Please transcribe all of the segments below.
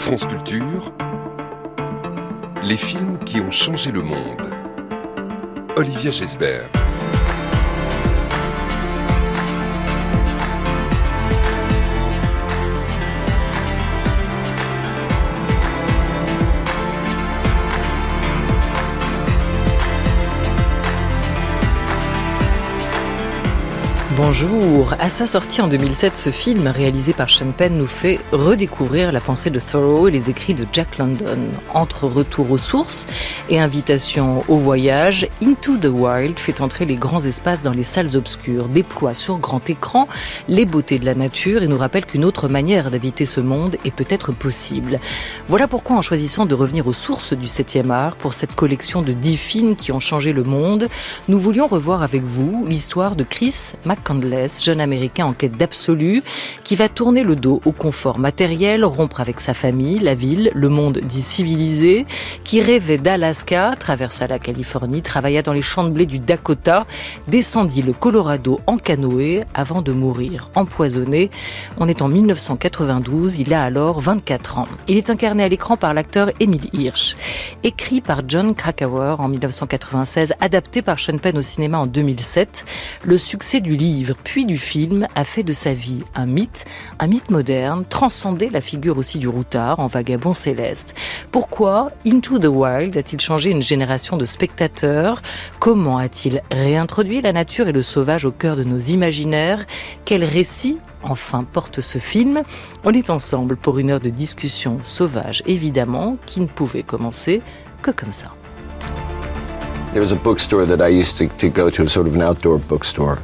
France Culture, les films qui ont changé le monde. Olivier Gesbert. Bonjour. À sa sortie en 2007, ce film, réalisé par Sean Penn, nous fait redécouvrir la pensée de Thoreau et les écrits de Jack London. Entre retour aux sources et invitation au voyage, Into the Wild fait entrer les grands espaces dans les salles obscures, déploie sur grand écran les beautés de la nature et nous rappelle qu'une autre manière d'habiter ce monde est peut-être possible. Voilà pourquoi, en choisissant de revenir aux sources du 7e art, pour cette collection de 10 films qui ont changé le monde, nous voulions revoir avec vous l'histoire de Chris McCandless, jeune américain en quête d'absolu, qui va tourner le dos au confort matériel, rompre avec sa famille, la ville, le monde dit civilisé, qui rêvait d'Alaska, traversa la Californie, travailla dans les champs de blé du Dakota, descendit le Colorado en canoë avant de mourir empoisonné. On est en 1992, il a alors 24 ans. Il est incarné à l'écran par l'acteur Emile Hirsch. Écrit par Jon Krakauer en 1996, adapté par Sean Penn au cinéma en 2007, le succès du livre puis du film a fait de sa vie un mythe moderne, transcendé la figure aussi du routard en vagabond céleste. Pourquoi Into the Wild a-t-il changé une génération de spectateurs? Comment a-t-il réintroduit la nature et le sauvage au cœur de nos imaginaires? Quel récit enfin porte ce film? On est ensemble pour une heure de discussion sauvage, évidemment, qui ne pouvait commencer que comme ça. There was a bookstore that I used to go to, sort of an outdoor bookstore.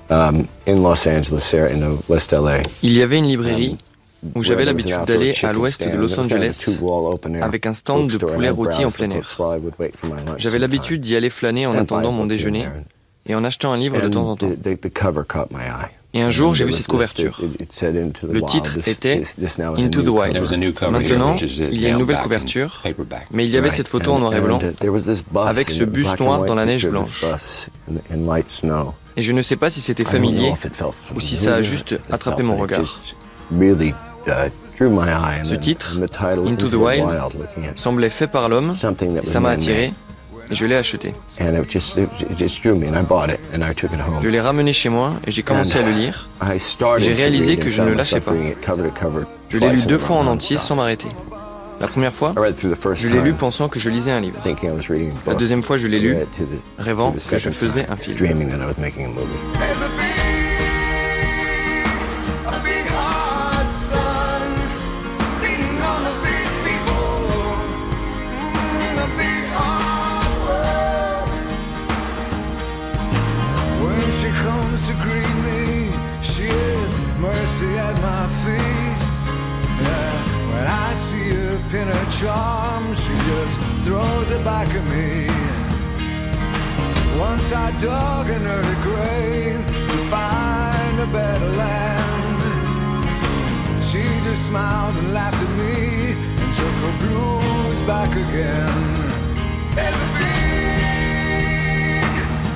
In Los Angeles, there in West LA. Il y avait une librairie où j'avais l'habitude d'aller à l'ouest de Los Angeles avec un stand de poulet rôti en plein air. J'avais l'habitude d'y aller flâner en attendant mon déjeuner et en achetant un livre de temps en temps. Et un jour, j'ai vu cette couverture. Le titre était Into the Wild. Maintenant, il y a une nouvelle couverture, mais il y avait cette photo en noir et blanc, avec ce bus noir dans la neige blanche. Et je ne sais pas si c'était familier ou si ça a juste attrapé mon regard. Ce titre, Into the Wild, semblait fait par l'homme et ça m'a attiré et je l'ai acheté. Je l'ai ramené chez moi et j'ai commencé à le lire et j'ai réalisé que je ne lâchais pas. Je l'ai lu 2 fois en entier sans m'arrêter. La première fois, je l'ai lu pensant que je lisais un livre. La deuxième fois, je l'ai lu rêvant que je faisais un film. In her charm, she just throws it back at me. Once I dug an early grave to find a better land. She just smiled and laughed at me and took her blues back again.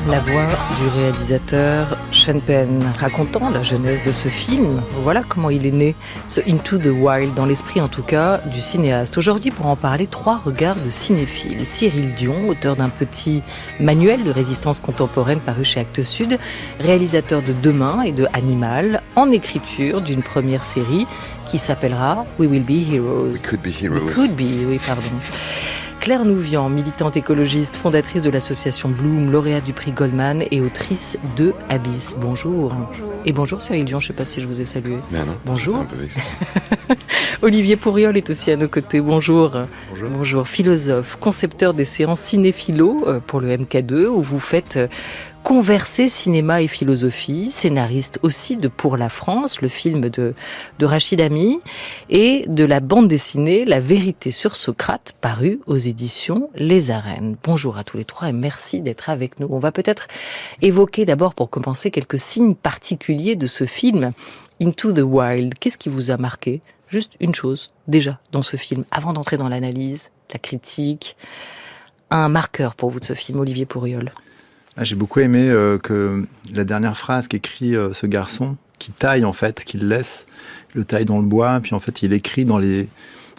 La voix du réalisateur Sean Penn, racontant la genèse de ce film. Voilà comment il est né, ce Into the Wild, dans l'esprit en tout cas du cinéaste. Aujourd'hui, pour en parler, 3 regards de cinéphiles. Cyril Dion, auteur d'un petit manuel de résistance contemporaine paru chez Actes Sud, réalisateur de Demain et de Animal, en écriture d'une première série qui s'appellera We Will Be Heroes. We Could Be Heroes. We Could Be, oui, pardon. Claire Nouvian, militante écologiste, fondatrice de l'association Bloom, lauréate du prix Goldman et autrice de Abyss. Bonjour. Bonjour. Et bonjour Cyril Dion, je ne sais pas si je vous ai salué. Mais non, bonjour. un peu vexé. Olivier Pourriol est aussi à nos côtés. Bonjour. Bonjour. Bonjour. Philosophe, concepteur des séances cinéphilo pour le MK2 où vous faites converser cinéma et philosophie, scénariste aussi de Pour la France, le film de Rachid Ami, et de la bande dessinée La vérité sur Socrate, paru aux éditions Les Arènes. Bonjour à tous les 3 et merci d'être avec nous. On va peut-être évoquer d'abord pour commencer quelques signes particuliers de ce film Into the Wild. Qu'est-ce qui vous a marqué? Juste une chose, déjà, dans ce film, avant d'entrer dans l'analyse, la critique, un marqueur pour vous de ce film, Olivier Pourriol. J'ai beaucoup aimé que la dernière phrase qu'écrit ce garçon, qui taille en fait, qu'il laisse, le taille dans le bois, puis en fait il écrit dans les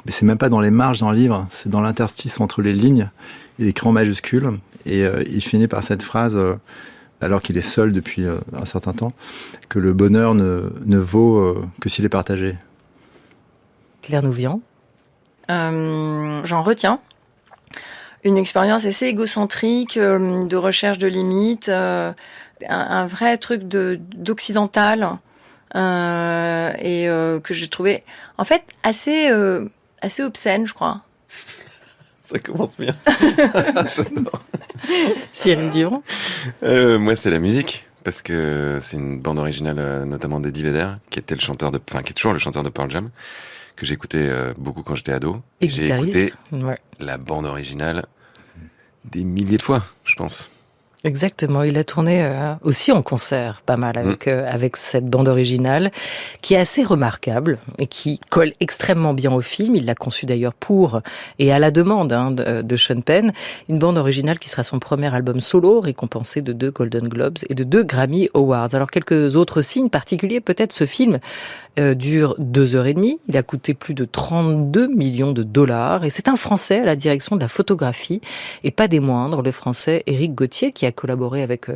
mais c'est même pas dans les marges dans le livre, c'est dans l'interstice entre les lignes, il écrit en majuscule, et il finit par cette phrase, alors qu'il est seul depuis un certain temps, que le bonheur ne vaut que s'il est partagé. Claire Nouvian. J'en retiens une expérience assez égocentrique de recherche de limites, un vrai truc d'occidental et que j'ai trouvé en fait assez obscène, je crois. Ça commence bien. J'adore. Cyril Dion. Moi, c'est la musique. Parce que c'est une bande originale, notamment d'Eddie Vedder, qui était qui est toujours le chanteur de Pearl Jam, que j'écoutais beaucoup quand j'étais ado. Et j'ai écouté la bande originale des milliers de fois, je pense. Exactement, il a tourné aussi en concert, pas mal, avec cette bande originale, qui est assez remarquable et qui colle extrêmement bien au film. Il l'a conçu d'ailleurs pour et à la demande de Sean Penn. Une bande originale qui sera son premier album solo, récompensé de 2 Golden Globes et de 2 Grammy Awards. Alors quelques autres signes particuliers, peut-être ce film dure 2h30. Il a coûté plus de 32 millions de dollars et c'est un Français à la direction de la photographie et pas des moindres, le Français Éric Gauthier, qui a collaboré avec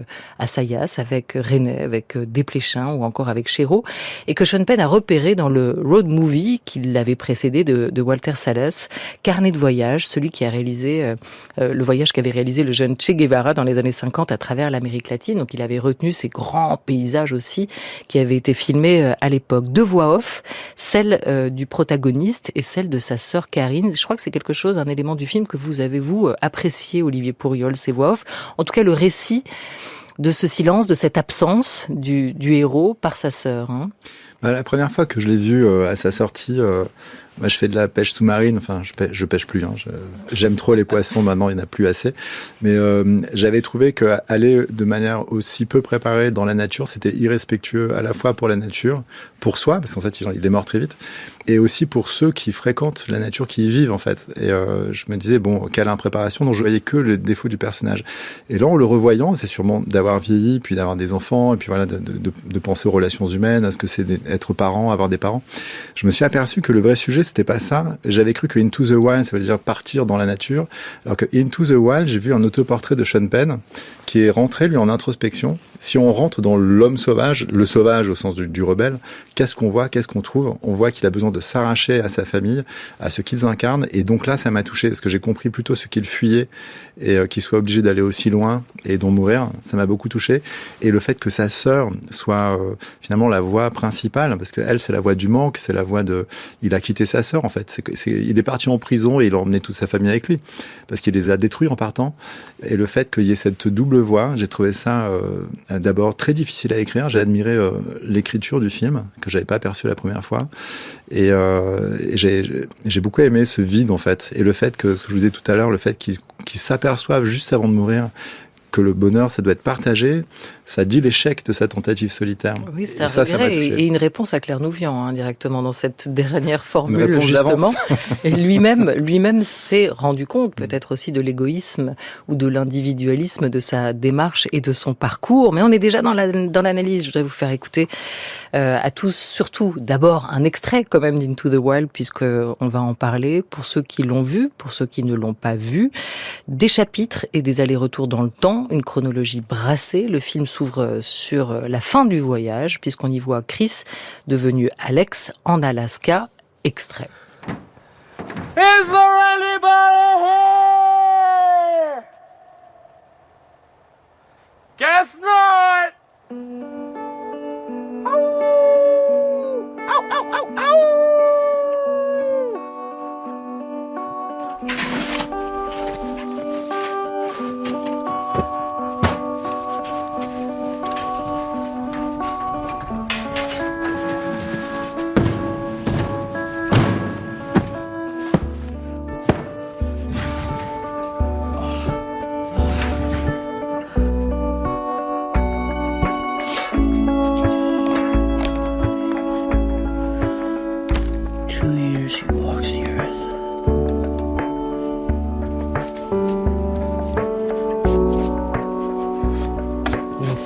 Assayas, avec René, avec Desplechin ou encore avec Chéreau, et que Sean Penn a repéré dans le road movie qui l'avait précédé de Walter Salles, Carnet de voyage, celui qui a réalisé le voyage qu'avait réalisé le jeune Che Guevara dans les années 50 à travers l'Amérique latine. Donc il avait retenu ces grands paysages aussi qui avaient été filmés à l'époque. 2 voix off, celle du protagoniste et celle de sa sœur Karine. Je crois que c'est quelque chose, un élément du film que vous avez, vous, apprécié, Olivier Pourriol, ces voix off. En tout cas, le récit de ce silence, de cette absence du héros par sa sœur. La première fois que je l'ai vu à sa sortie, je fais de la pêche sous-marine, enfin je pêche plus, j'aime trop les poissons, maintenant il n'y en a plus assez, mais j'avais trouvé qu'aller de manière aussi peu préparée dans la nature, c'était irrespectueux à la fois pour la nature, pour soi, parce qu'en fait il est mort très vite, et aussi pour ceux qui fréquentent la nature, qui y vivent en fait. Et je me disais, bon, quelle impréparation, dont je voyais que le défaut du personnage. Et là, en le revoyant, c'est sûrement d'avoir vieilli, puis d'avoir des enfants, et puis voilà, de penser aux relations humaines, à ce que c'est être parent, avoir des parents. Je me suis aperçu que le vrai sujet, c'était pas ça. J'avais cru que Into the Wild, ça veut dire partir dans la nature, alors que Into the Wild, j'ai vu un autoportrait de Sean Penn, qui est rentré, lui, en introspection. Si on rentre dans l'homme sauvage, le sauvage au sens du rebelle, qu'est-ce qu'on voit, qu'est-ce qu'on trouve? On voit qu'il a besoin de s'arracher à sa famille, à ce qu'ils incarnent. Et donc là, ça m'a touché, parce que j'ai compris plutôt ce qu'il fuyait, et qu'il soit obligé d'aller aussi loin et d'en mourir. Ça m'a beaucoup touché. Et le fait que sa sœur soit finalement la voix principale, parce que elle, c'est la voix du manque, c'est la voix de... Il a quitté sa sœur, en fait. Il est parti en prison et il a emmené toute sa famille avec lui, parce qu'il les a détruits en partant. Et le fait qu'il y ait cette double voix, j'ai trouvé ça d'abord très difficile à écrire. J'ai admiré l'écriture du film, que j'avais pas aperçu la première fois. Et j'ai beaucoup aimé ce vide, en fait. Et le fait que, ce que je vous disais tout à l'heure, le fait qu'ils s'aperçoivent juste avant de mourir que le bonheur, ça doit être partagé, ça dit l'échec de sa tentative solitaire. Oui, c'est un regret et une réponse à Claire Nouvian, directement dans cette dernière formule, justement. Et lui-même s'est rendu compte, peut-être aussi de l'égoïsme ou de l'individualisme de sa démarche et de son parcours. Mais on est déjà dans l'analyse. Je voudrais vous faire écouter à tous, surtout, d'abord, un extrait quand même d'Into the Wild, puisqu'on va en parler, pour ceux qui l'ont vu, pour ceux qui ne l'ont pas vu. Des chapitres et des allers-retours dans le temps, une chronologie brassée. Le film s'ouvre sur la fin du voyage, puisqu'on y voit Chris, devenu Alex, en Alaska. Extrait. Is there anybody here? Guess not. Ow! Ow, ow, ow, ow!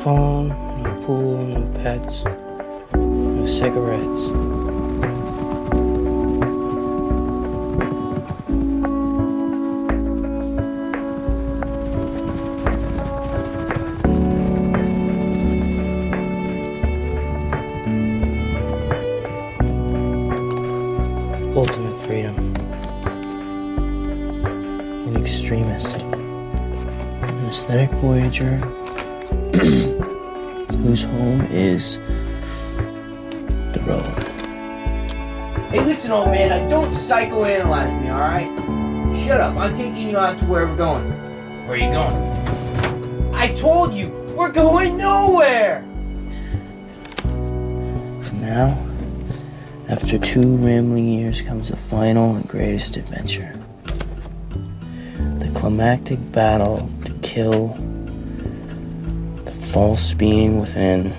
phone, no pool, no pets, no cigarettes. pathetic voyager whose home is the road. Hey, listen, old man, don't psychoanalyze me, all right? Shut up, I'm taking you out to where we're going. Where are you going? I told you, we're going nowhere! Now, after 2 rambling years comes the final and greatest adventure. The climactic battle to kill the false being within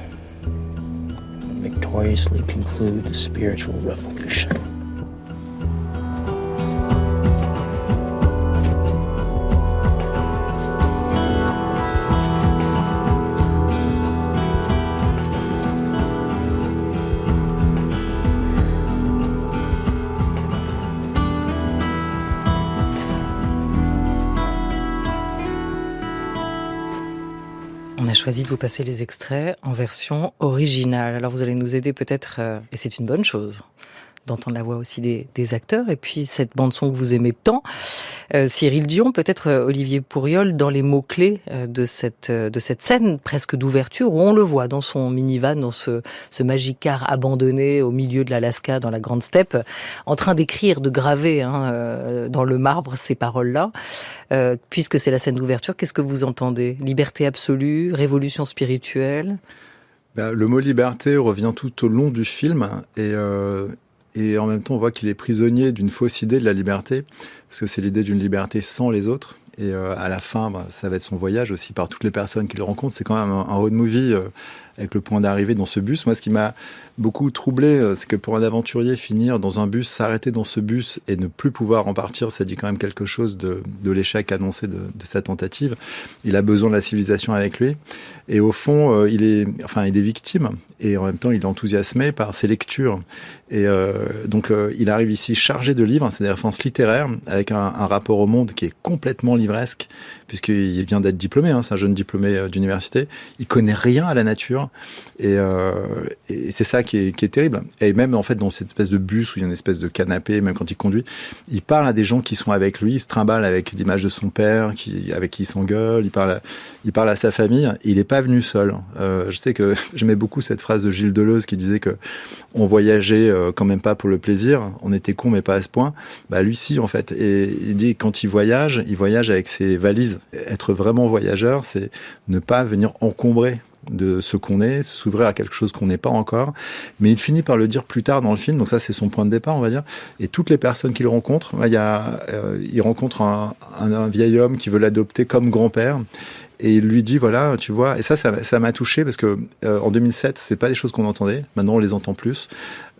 and victoriously conclude the spiritual revolution. On a choisi de vous passer les extraits en version originale. Alors vous allez nous aider peut-être, et c'est une bonne chose, d'entendre la voix aussi des acteurs, et puis cette bande-son que vous aimez tant. Cyril Dion, peut-être Olivier Pourriol, dans les mots-clés de cette scène presque d'ouverture, où on le voit dans son minivan, dans ce magic car abandonné au milieu de l'Alaska, dans la grande steppe, en train d'écrire, de graver dans le marbre ces paroles-là. Puisque c'est la scène d'ouverture, qu'est-ce que vous entendez? Liberté absolue, révolution spirituelle? Le mot liberté revient tout au long du film, et en même temps, on voit qu'il est prisonnier d'une fausse idée de la liberté, parce que c'est l'idée d'une liberté sans les autres. Et à la fin, ça va être son voyage aussi par toutes les personnes qu'il rencontre. C'est quand même un road movie avec le point d'arrivée dans ce bus. Moi, ce qui m'a beaucoup troublé, c'est que pour un aventurier, finir dans un bus, s'arrêter dans ce bus et ne plus pouvoir en partir, ça dit quand même quelque chose de l'échec annoncé de sa tentative. Il a besoin de la civilisation avec lui. Et au fond, il est victime. Et en même temps, il est enthousiasmé par ses lectures. Et donc, il arrive ici chargé de livres, c'est des références littéraires, avec un rapport au monde qui est complètement livresque, puisqu'il vient d'être diplômé, c'est un jeune diplômé d'université. Il connaît rien à la nature. Et c'est ça qui est terrible. Et même, en fait, dans cette espèce de bus où il y a une espèce de canapé, même quand il conduit, il parle à des gens qui sont avec lui, il se trimballe avec l'image de son père, avec qui il s'engueule, il parle à sa famille. Il n'est pas venu seul. Je sais que j'aimais beaucoup cette phrase de Gilles Deleuze qui disait que on voyageait quand même pas pour le plaisir, on était con mais pas à ce point. Lui si, en fait. Et il dit quand il voyage avec ses valises. Être vraiment voyageur, c'est ne pas venir encombrer de ce qu'on est, s'ouvrir à quelque chose qu'on n'est pas encore. Mais il finit par le dire plus tard dans le film, donc ça c'est son point de départ, on va dire. Et toutes les personnes qu'il rencontre, il rencontre un vieil homme qui veut l'adopter comme grand-père. Et il lui dit, voilà, tu vois, et ça m'a touché parce que en 2007, c'est pas des choses qu'on entendait. Maintenant, on les entend plus.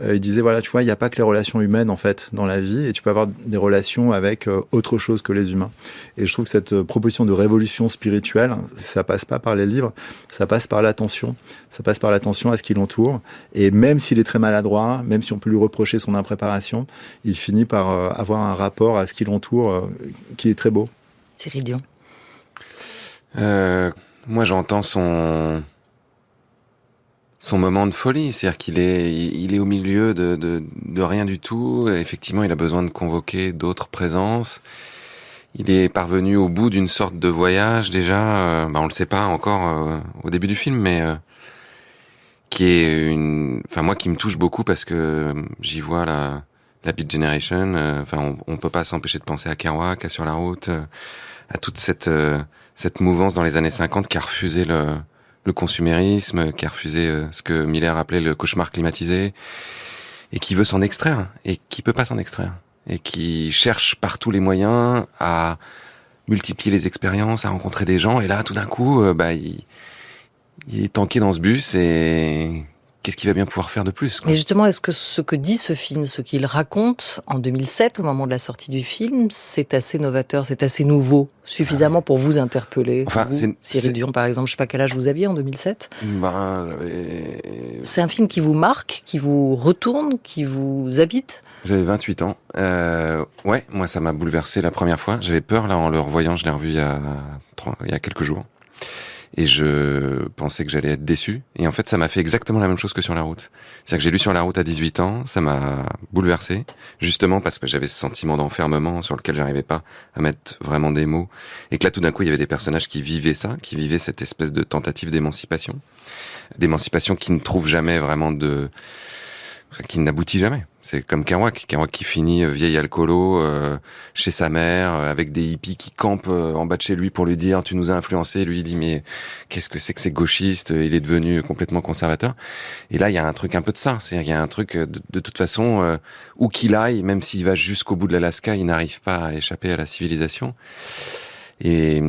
Il disait, voilà, tu vois, il n'y a pas que les relations humaines, en fait, dans la vie, et tu peux avoir des relations avec autre chose que les humains. Et je trouve que cette proposition de révolution spirituelle, ça passe pas par les livres, ça passe par l'attention. Ça passe par l'attention à ce qui l'entoure. Et même s'il est très maladroit, même si on peut lui reprocher son impréparation, il finit par avoir un rapport à ce qui l'entoure qui est très beau. Cyril Dion. Moi, j'entends son moment de folie, c'est-à-dire qu'il est au milieu de rien du tout. Et effectivement, il a besoin de convoquer d'autres présences. Il est parvenu au bout d'une sorte de voyage déjà. On le sait pas encore au début du film, mais qui est moi, qui me touche beaucoup parce que j'y vois la Beat Generation. On peut pas s'empêcher de penser à Kerouac, à Sur la route, à toute cette mouvance dans les années 50 qui a refusé le consumérisme, qui a refusé ce que Miller appelait le cauchemar climatisé, et qui veut s'en extraire, et qui peut pas s'en extraire, et qui cherche par tous les moyens à multiplier les expériences, à rencontrer des gens, et là, tout d'un coup, il est tanké dans ce bus, et qu'est-ce qu'il va bien pouvoir faire de plus, quoi. Mais justement, est-ce que ce que dit ce film, ce qu'il raconte en 2007, au moment de la sortie du film, c'est assez novateur, c'est assez nouveau, suffisamment pour vous interpeller? Cyril Dion, par exemple, je sais pas quel âge vous aviez en 2007. C'est un film qui vous marque, qui vous retourne, qui vous habite? J'avais 28 ans. Ouais, moi ça m'a bouleversé la première fois. J'avais peur là en le revoyant, je l'ai revu il y a quelques jours. Et je pensais que j'allais être déçu. Et en fait, ça m'a fait exactement la même chose que Sur la route. C'est-à-dire que j'ai lu Sur la route à 18 ans, ça m'a bouleversé, justement parce que j'avais ce sentiment d'enfermement sur lequel j'arrivais pas à mettre vraiment des mots. Et que là, tout d'un coup, il y avait des personnages qui vivaient ça, qui vivaient cette espèce de tentative d'émancipation qui ne trouve jamais vraiment qui n'aboutit jamais. C'est comme Kerouac qui finit vieil alcoolo chez sa mère avec des hippies qui campent en bas de chez lui pour lui dire tu nous as influencé. Lui il dit mais qu'est-ce que c'est que ces gauchistes, il est devenu complètement conservateur. Et là il y a un truc un peu de ça, c'est-à-dire il y a un truc de toute façon où qu'il aille, même s'il va jusqu'au bout de l'Alaska, il n'arrive pas à échapper à la civilisation. Et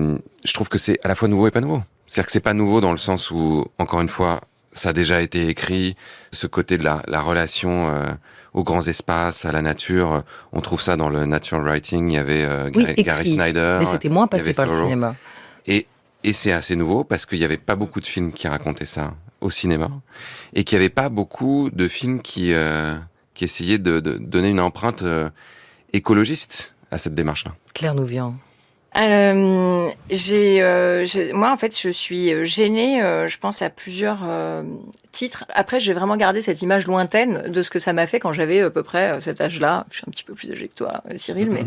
je trouve que c'est à la fois nouveau et pas nouveau. C'est-à-dire que c'est pas nouveau dans le sens où, encore une fois, ça a déjà été écrit, ce côté de la relation aux grands espaces, à la nature. On trouve ça dans le natural writing. Il y avait Gary Snyder. Mais c'était moins passé par le cinéma. Et c'est assez nouveau parce qu'il n'y avait pas beaucoup de films qui racontaient ça au cinéma. Et qu'il n'y avait pas beaucoup de films qui essayaient de donner une empreinte écologiste à cette démarche-là. Claire Nouvian. Moi, en fait, je suis gênée, je pense à plusieurs titres. Après, j'ai vraiment gardé cette image lointaine de ce que ça m'a fait quand j'avais à peu près cet âge-là. Je suis un petit peu plus âgée que toi, Cyril, mais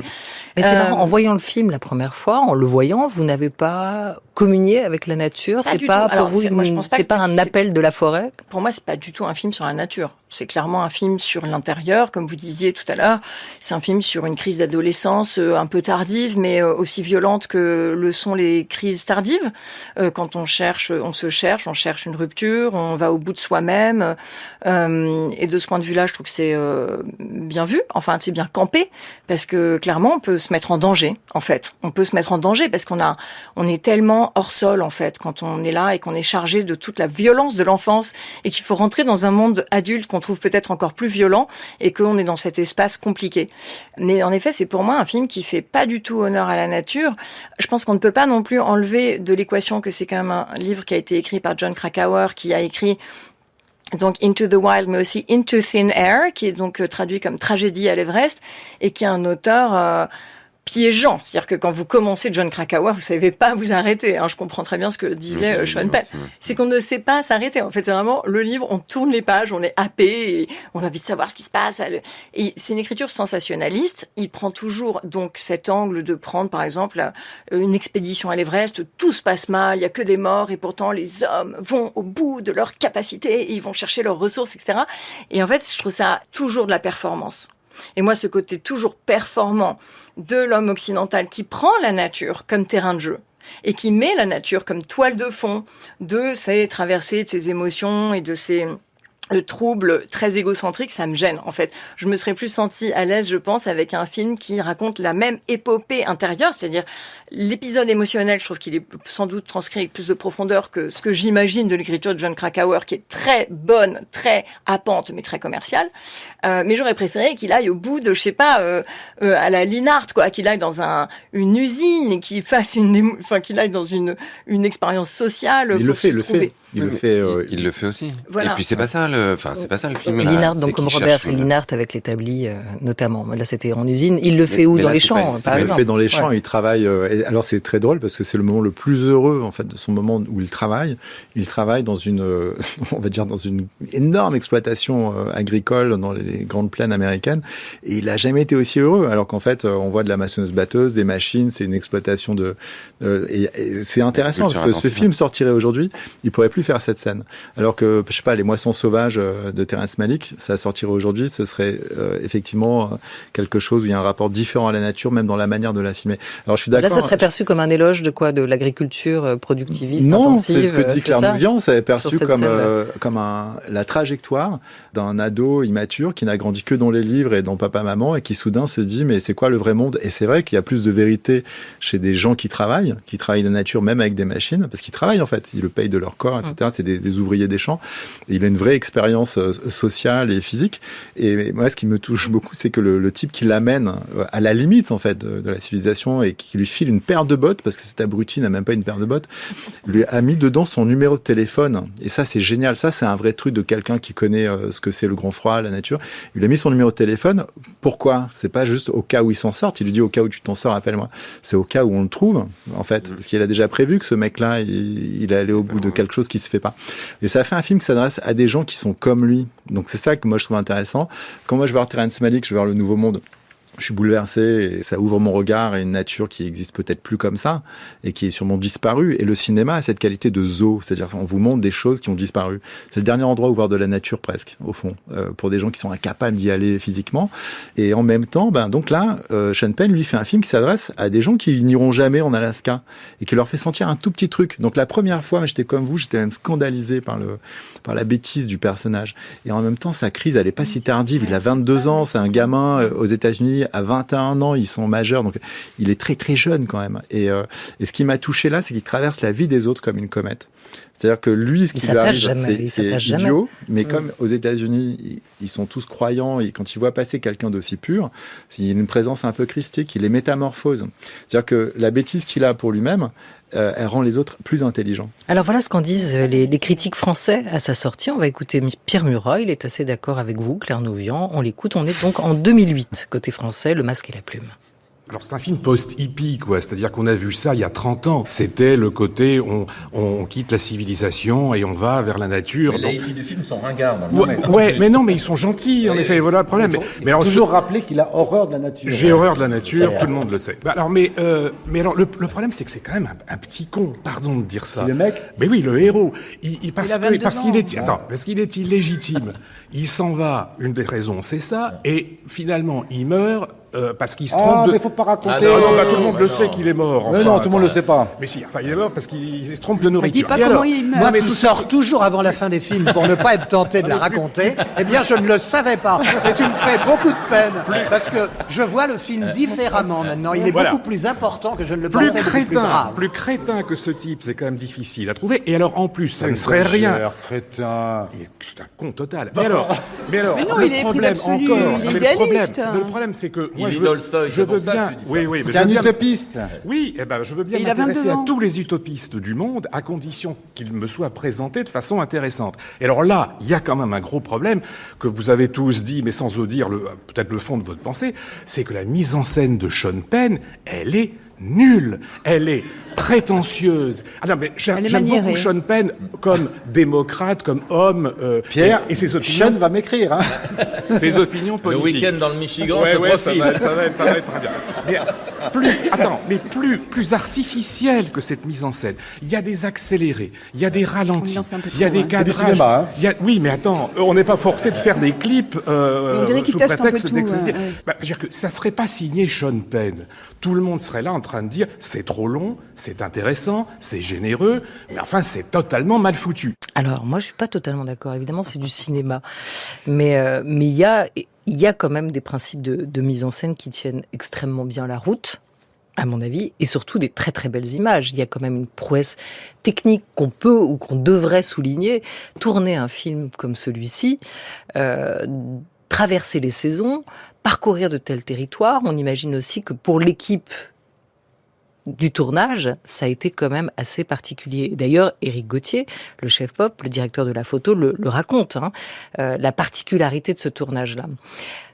c'est marrant. En voyant le film la première fois, en le voyant, vous n'avez pas communié avec la nature. C'est pas pour vous. Moi, je pense pas c'est pas un appel de la forêt. Pour moi, c'est pas du tout un film sur la nature. C'est clairement un film sur l'intérieur, comme vous disiez tout à l'heure. C'est un film sur une crise d'adolescence un peu tardive, mais aussi violente que le sont les crises tardives. Quand on cherche une rupture, on va au bout de soi-même. Et de ce point de vue-là, je trouve que c'est bien vu. Enfin, c'est bien campé, parce que clairement, on peut se mettre en danger. En fait, on peut se mettre en danger parce on est tellement hors sol en fait quand on est là et qu'on est chargé de toute la violence de l'enfance et qu'il faut rentrer dans un monde adulte qu'on trouve peut-être encore plus violent et qu'on est dans cet espace compliqué. Mais en effet, c'est pour moi un film qui fait pas du tout honneur à la nature. Je pense qu'on ne peut pas non plus enlever de l'équation que c'est quand même un livre qui a été écrit par Jon Krakauer, qui a écrit donc Into the Wild, mais aussi Into Thin Air, qui est donc traduit comme Tragédie à l'Everest, et qui est un auteur piégeant. C'est-à-dire que quand vous commencez Jon Krakauer, vous savez pas vous arrêter. Je comprends très bien ce que disait Sean Penn. C'est qu'on ne sait pas s'arrêter. En fait, c'est vraiment le livre, on tourne les pages, on est happé, et on a envie de savoir ce qui se passe. Et c'est une écriture sensationnaliste. Il prend toujours donc cet angle de prendre, par exemple, une expédition à l'Everest, tout se passe mal, il y a que des morts, et pourtant les hommes vont au bout de leurs capacités, et ils vont chercher leurs ressources, etc. Et en fait, je trouve ça toujours de la performance. Et moi, ce côté toujours performant de l'homme occidental qui prend la nature comme terrain de jeu et qui met la nature comme toile de fond de ses traversées, de ses émotions et de ses troubles très égocentriques, ça me gêne en fait. Je me serais plus sentie à l'aise, je pense, avec un film qui raconte la même épopée intérieure, c'est-à-dire l'épisode émotionnel, je trouve qu'il est sans doute transcrit avec plus de profondeur que ce que j'imagine de l'écriture de Jon Krakauer, qui est très bonne, très happante, mais très commerciale. Mais j'aurais préféré qu'il aille au bout de, je sais pas, à la Linhart, quoi, qu'il aille dans une usine et qu'il fasse qu'il aille dans une expérience sociale. Il le fait. Il le fait aussi. Voilà. Et puis c'est pas ça le film. Linhart, donc comme Robert Linhart avec l'établi notamment. Là, c'était en usine. Il le fait où dans les champs, par exemple. Il le fait dans les champs. Il travaille. Alors c'est très drôle parce que c'est le moment le plus heureux en fait de son moment où il travaille. Il travaille dans on va dire dans une énorme exploitation agricole dans les grandes plaines américaines. Et il a jamais été aussi heureux. Alors qu'en fait, on voit de la maçonneuse-batteuse, des machines. C'est une exploitation et c'est intéressant parce que ce film sortirait aujourd'hui, il pourrait plus faire cette scène. Alors que je sais pas, Les Moissons sauvages de Terrence Malick, ça sortirait aujourd'hui, ce serait effectivement quelque chose où il y a un rapport différent à la nature, même dans la manière de la filmer. Alors je suis d'accord. Là, ça serait perçu comme un éloge de quoi, de l'agriculture productiviste, non, intensive. Non, c'est ce que dit Claire Nouvian. Ça est perçu comme la trajectoire d'un ado immature qui n'a grandi que dans les livres et dans Papa-Maman et qui soudain se dit mais c'est quoi le vrai monde? Et c'est vrai qu'il y a plus de vérité chez des gens qui travaillent la nature même avec des machines, parce qu'ils travaillent en fait, ils le payent de leur corps, etc. C'est des ouvriers des champs. Et il a une vraie expérience expérience sociale et physique. Et moi, ce qui me touche beaucoup, c'est que le type qui l'amène à la limite, en fait, de la civilisation et qui lui file une paire de bottes, parce que cet abruti n'a même pas une paire de bottes, lui a mis dedans son numéro de téléphone. Et ça, c'est génial. Ça, c'est un vrai truc de quelqu'un qui connaît ce que c'est le grand froid, la nature. Il lui a mis son numéro de téléphone. Pourquoi? C'est pas juste au cas où il s'en sort. Il lui dit au cas où tu t'en sors, appelle-moi. C'est au cas où on le trouve, en fait. Parce qu'il a déjà prévu que ce mec-là, il allait au bout de quelque chose qui se fait pas. Et ça fait un film qui s'adresse à des gens qui sont comme lui. Donc c'est ça que moi je trouve intéressant. Quand moi je vais voir Terrence Malick, je vais voir Le Nouveau Monde, je suis bouleversé et ça ouvre mon regard à une nature qui existe peut-être plus comme ça et qui est sûrement disparue. Et le cinéma a cette qualité de zoo, c'est-à-dire qu'on vous montre des choses qui ont disparu. C'est le dernier endroit où voir de la nature presque, au fond, pour des gens qui sont incapables d'y aller physiquement. Et en même temps, donc là, Sean Penn, lui, fait un film qui s'adresse à des gens qui n'iront jamais en Alaska et qui leur fait sentir un tout petit truc. Donc la première fois, j'étais comme vous, j'étais même scandalisé par la bêtise du personnage. Et en même temps, sa crise, elle est pas si tardive. Il a 22 ans, c'est un gamin aux États-Unis. À 21 ans, ils sont majeurs, donc il est très très jeune quand même. Et ce qui m'a touché là, c'est qu'il traverse la vie des autres comme une comète. C'est-à-dire que lui, ce qui lui arrive, c'est idiot, mais comme aux États-Unis, ils sont tous croyants, et quand ils voient passer quelqu'un d'aussi pur, il y a une présence un peu christique, il les métamorphose. C'est-à-dire que la bêtise qu'il a pour lui-même, elle rend les autres plus intelligents. Alors voilà ce qu'en disent les critiques français à sa sortie. On va écouter Pierre Murat, il est assez d'accord avec vous, Claire Nouvian. On l'écoute, on est donc en 2008, côté français, Le Masque et la Plume. Alors c'est un film post-hippie, quoi. C'est-à-dire qu'on a vu ça il y a 30 ans. C'était le côté on quitte la civilisation et on va vers la nature. Mais les hippies du film sont ringards. Mais non, mais ils sont gentils, en effet. Voilà le problème. Mais alors, toujours rappeler qu'il a horreur de la nature. J'ai horreur de la nature, tout le monde le sait. Alors, mais alors le problème, c'est que c'est quand même un petit con. Pardon de dire ça. Le mec. Mais oui, le héros. Parce qu'il est illégitime. Il s'en va. Une des raisons, c'est ça. Et finalement, il meurt. Parce qu'il se trompe mais faut pas raconter. Tout le monde le sait qu'il est mort. Mais non, tout le monde le sait pas. Mais si, il est mort parce qu'il se trompe de nourriture. Dis pas comment il meurt. Moi qui sors toujours avant la fin des films pour ne pas être tenté de la raconter, eh bien je ne le savais pas. Et tu me fais beaucoup de peine parce que je vois le film différemment maintenant. Il est beaucoup plus important que je ne le pensais, beaucoup plus grave. Plus crétin que ce type, c'est quand même difficile à trouver. Et alors en plus, ça ne serait rien. Crétin. C'est un con total. Mais alors, non, le problème encore. Il est idéaliste. Le problème, c'est que je veux bien. Oui, c'est un utopiste. Oui, je veux bien m'intéresser à tous les utopistes du monde, à condition qu'ils me soient présentés de façon intéressante. Et alors là, il y a quand même un gros problème que vous avez tous dit, mais sans oser dire peut-être le fond de votre pensée, c'est que la mise en scène de Sean Penn, elle est nulle. Elle est prétentieuse. Mais j'aime beaucoup Sean Penn comme démocrate, comme homme. Pierre, et ses opinions. Sean va m'écrire. Ses opinions politiques. Le week-end dans le Michigan, ça va être très bien. Mais plus artificiel que cette mise en scène. Il y a des accélérés, il y a des ralentis, il y a des cadrages. C'est du cinéma, Oui, mais attends, on n'est pas forcé de faire des clips sous prétexte d'exciter. Je veux dire que ça serait pas signé Sean Penn. Tout le monde serait là en train de dire c'est trop long, c'est intéressant, c'est généreux, mais enfin c'est totalement mal foutu. Alors moi je suis pas totalement d'accord. Évidemment c'est du cinéma, mais il y a quand même des principes de mise en scène qui tiennent extrêmement bien la route, à mon avis, et surtout des très très belles images. Il y a quand même une prouesse technique qu'on peut ou qu'on devrait souligner. Tourner un film comme celui-ci, traverser les saisons, parcourir de tels territoires. On imagine aussi que pour l'équipe du tournage, ça a été quand même assez particulier. D'ailleurs, Éric Gauthier, le chef pop, le directeur de la photo, le raconte, la particularité de ce tournage-là.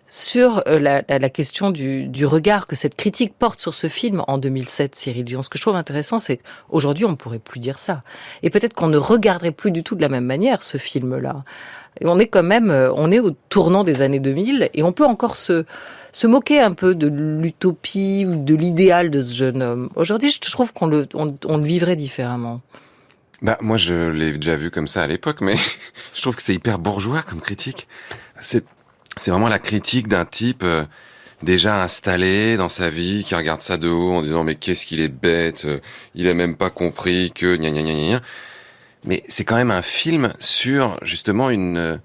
Sur la question du regard que cette critique porte sur ce film en 2007, Cyril Dion, ce que je trouve intéressant, c'est qu'aujourd'hui, on ne pourrait plus dire ça. Et peut-être qu'on ne regarderait plus du tout de la même manière ce film-là. Et on est au tournant des années 2000 et on peut encore se moquer un peu de l'utopie ou de l'idéal de ce jeune homme. Aujourd'hui, je trouve qu'on le vivrait différemment. Moi, je l'ai déjà vu comme ça à l'époque, mais je trouve que c'est hyper bourgeois comme critique. C'est vraiment la critique d'un type déjà installé dans sa vie, qui regarde ça de haut en disant mais qu'est-ce qu'il est bête, il a même pas compris que gna gna gna gna. Mais c'est quand même un film sur justement une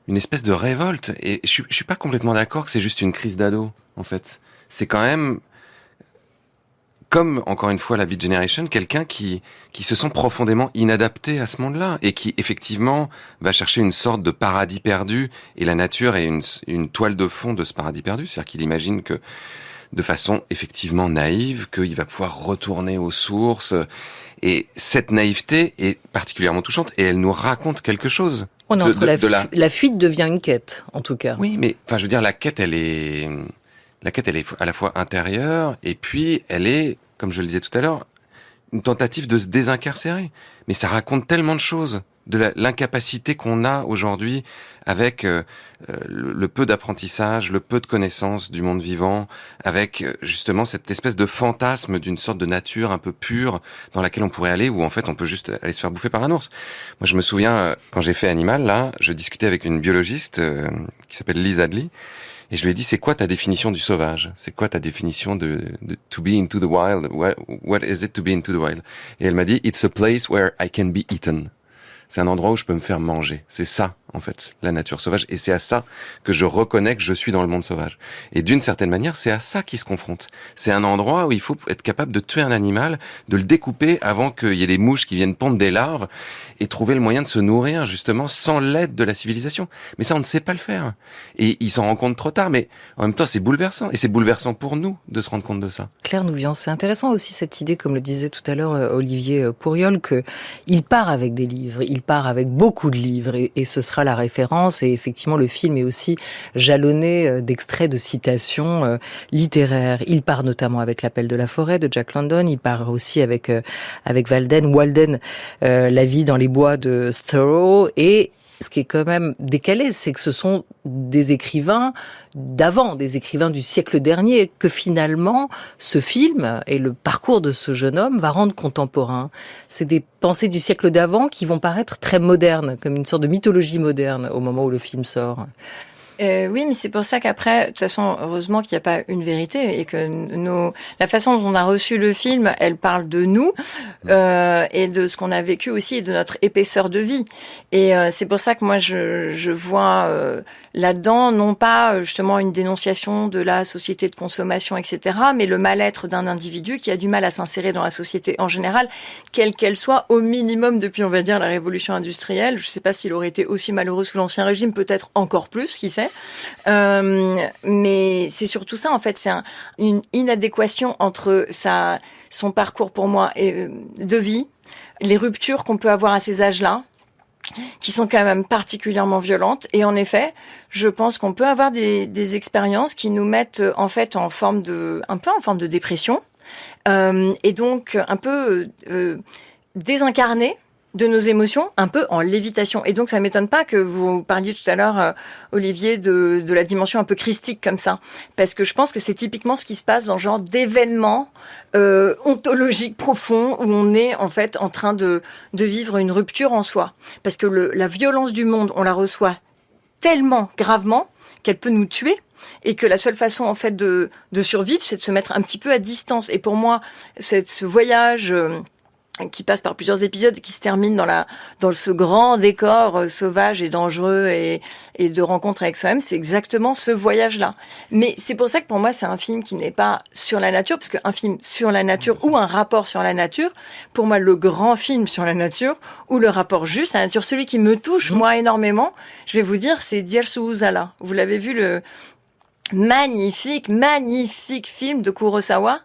espèce de révolte. Et je suis pas complètement d'accord que c'est juste une crise d'ado, en fait. C'est quand même comme, encore une fois, la Beat Generation, quelqu'un qui se sent profondément inadapté à ce monde-là et qui, effectivement, va chercher une sorte de paradis perdu, et la nature est une toile de fond de ce paradis perdu. C'est-à-dire qu'il imagine que, de façon effectivement naïve, qu'il va pouvoir retourner aux sources. Et cette naïveté est particulièrement touchante, et elle nous raconte quelque chose. On est entre la fuite devient une quête, en tout cas. Oui, mais, enfin, je veux dire, la quête, elle est à la fois intérieure, et puis elle est, comme je le disais tout à l'heure, une tentative de se désincarcérer. Mais ça raconte tellement de choses, de l'incapacité qu'on a aujourd'hui avec le peu d'apprentissage, le peu de connaissances du monde vivant, avec justement cette espèce de fantasme d'une sorte de nature un peu pure dans laquelle on pourrait aller, où en fait on peut juste aller se faire bouffer par un ours. Moi je me souviens, quand j'ai fait Animal, là, je discutais avec une biologiste qui s'appelle Liz Adley, et je lui ai dit, c'est quoi ta définition du sauvage? C'est quoi ta définition de to be into the wild? What is it to be into the wild? Et elle m'a dit, it's a place where I can be eaten. C'est un endroit où je peux me faire manger. C'est ça, en fait, la nature sauvage. Et c'est à ça que je reconnais que je suis dans le monde sauvage. Et d'une certaine manière, c'est à ça qu'il se confronte. C'est un endroit où il faut être capable de tuer un animal, de le découper avant qu'il y ait des mouches qui viennent pondre des larves, et trouver le moyen de se nourrir, justement, sans l'aide de la civilisation. Mais ça, on ne sait pas le faire. Et il s'en rend compte trop tard, mais en même temps, c'est bouleversant. Et c'est bouleversant pour nous de se rendre compte de ça. Claire Nouvian, c'est intéressant aussi cette idée, comme le disait tout à l'heure Olivier Pourriol, qu'il part avec des livres, il part avec beaucoup de livres, et ce sera la référence. Et effectivement, le film est aussi jalonné d'extraits de citations littéraires. Il part notamment avec L'Appel de la forêt de Jack London, il part aussi avec Walden, La vie dans les bois de Thoreau, et ce qui est quand même décalé, c'est que ce sont des écrivains d'avant, des écrivains du siècle dernier, que finalement, ce film et le parcours de ce jeune homme va rendre contemporain. C'est des pensées du siècle d'avant qui vont paraître très modernes, comme une sorte de mythologie moderne au moment où le film sort. Oui, mais c'est pour ça qu'après, de toute façon, heureusement qu'il n'y a pas une vérité, et que la façon dont on a reçu le film, elle parle de nous et de ce qu'on a vécu aussi, et de notre épaisseur de vie. Et c'est pour ça que moi, je vois là-dedans, non pas justement une dénonciation de la société de consommation, etc., mais le mal-être d'un individu qui a du mal à s'insérer dans la société en général, quelle qu'elle soit, au minimum depuis, on va dire, la révolution industrielle. Je ne sais pas s'il aurait été aussi malheureux sous l'Ancien Régime, peut-être encore plus, qui sait. Mais c'est surtout ça, en fait, c'est une inadéquation entre son parcours pour moi de vie, les ruptures qu'on peut avoir à ces âges-là, qui sont quand même particulièrement violentes. Et en effet, je pense qu'on peut avoir des expériences qui nous mettent en fait un peu en forme de dépression, et donc un peu désincarnés de nos émotions, un peu en lévitation. Et donc, ça m'étonne pas que vous parliez tout à l'heure, Olivier, de la dimension un peu christique comme ça. Parce que je pense que c'est typiquement ce qui se passe dans ce genre d'événement ontologique profond, où on est en fait en train de vivre une rupture en soi. Parce que la violence du monde, on la reçoit tellement gravement qu'elle peut nous tuer. Et que la seule façon, en fait, de survivre, c'est de se mettre un petit peu à distance. Et pour moi, ce voyage qui passe par plusieurs épisodes, qui se termine dans ce grand décor sauvage et dangereux et de rencontre avec soi-même, c'est exactement ce voyage-là. Mais c'est pour ça que pour moi, c'est un film qui n'est pas sur la nature, parce qu'un film sur la nature ou un rapport sur la nature, pour moi, le grand film sur la nature ou le rapport juste à la nature, celui qui me touche, moi, énormément, je vais vous dire, c'est Diersu Uzala. Vous l'avez vu, le magnifique film de Kurosawa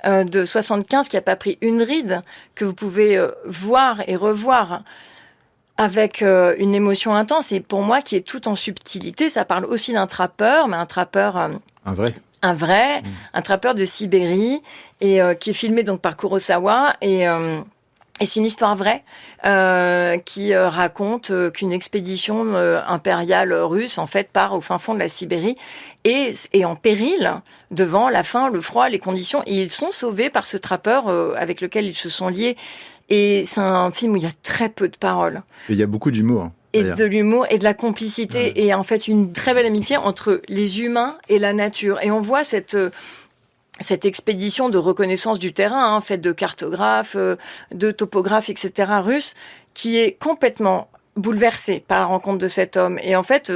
de 75 qui n'a pas pris une ride, que vous pouvez voir et revoir avec une émotion intense, et pour moi qui est tout en subtilité. Ça parle aussi d'un trappeur, mais un trappeur un trappeur de Sibérie, et qui est filmé donc par Kurosawa, et c'est une histoire vraie qui raconte qu'une expédition impériale russe en fait part au fin fond de la Sibérie et est en péril devant la faim, le froid, les conditions, et ils sont sauvés par ce trappeur avec lequel ils se sont liés. Et c'est un film où il y a très peu de paroles. Et il y a beaucoup d'humour. Et de l'humour et de la complicité, ouais. Et en fait une très belle amitié entre les humains et la nature. Et on voit cette expédition de reconnaissance du terrain, faite de cartographes, de topographes, etc. russes, qui est complètement bouleversée par la rencontre de cet homme. Et en fait,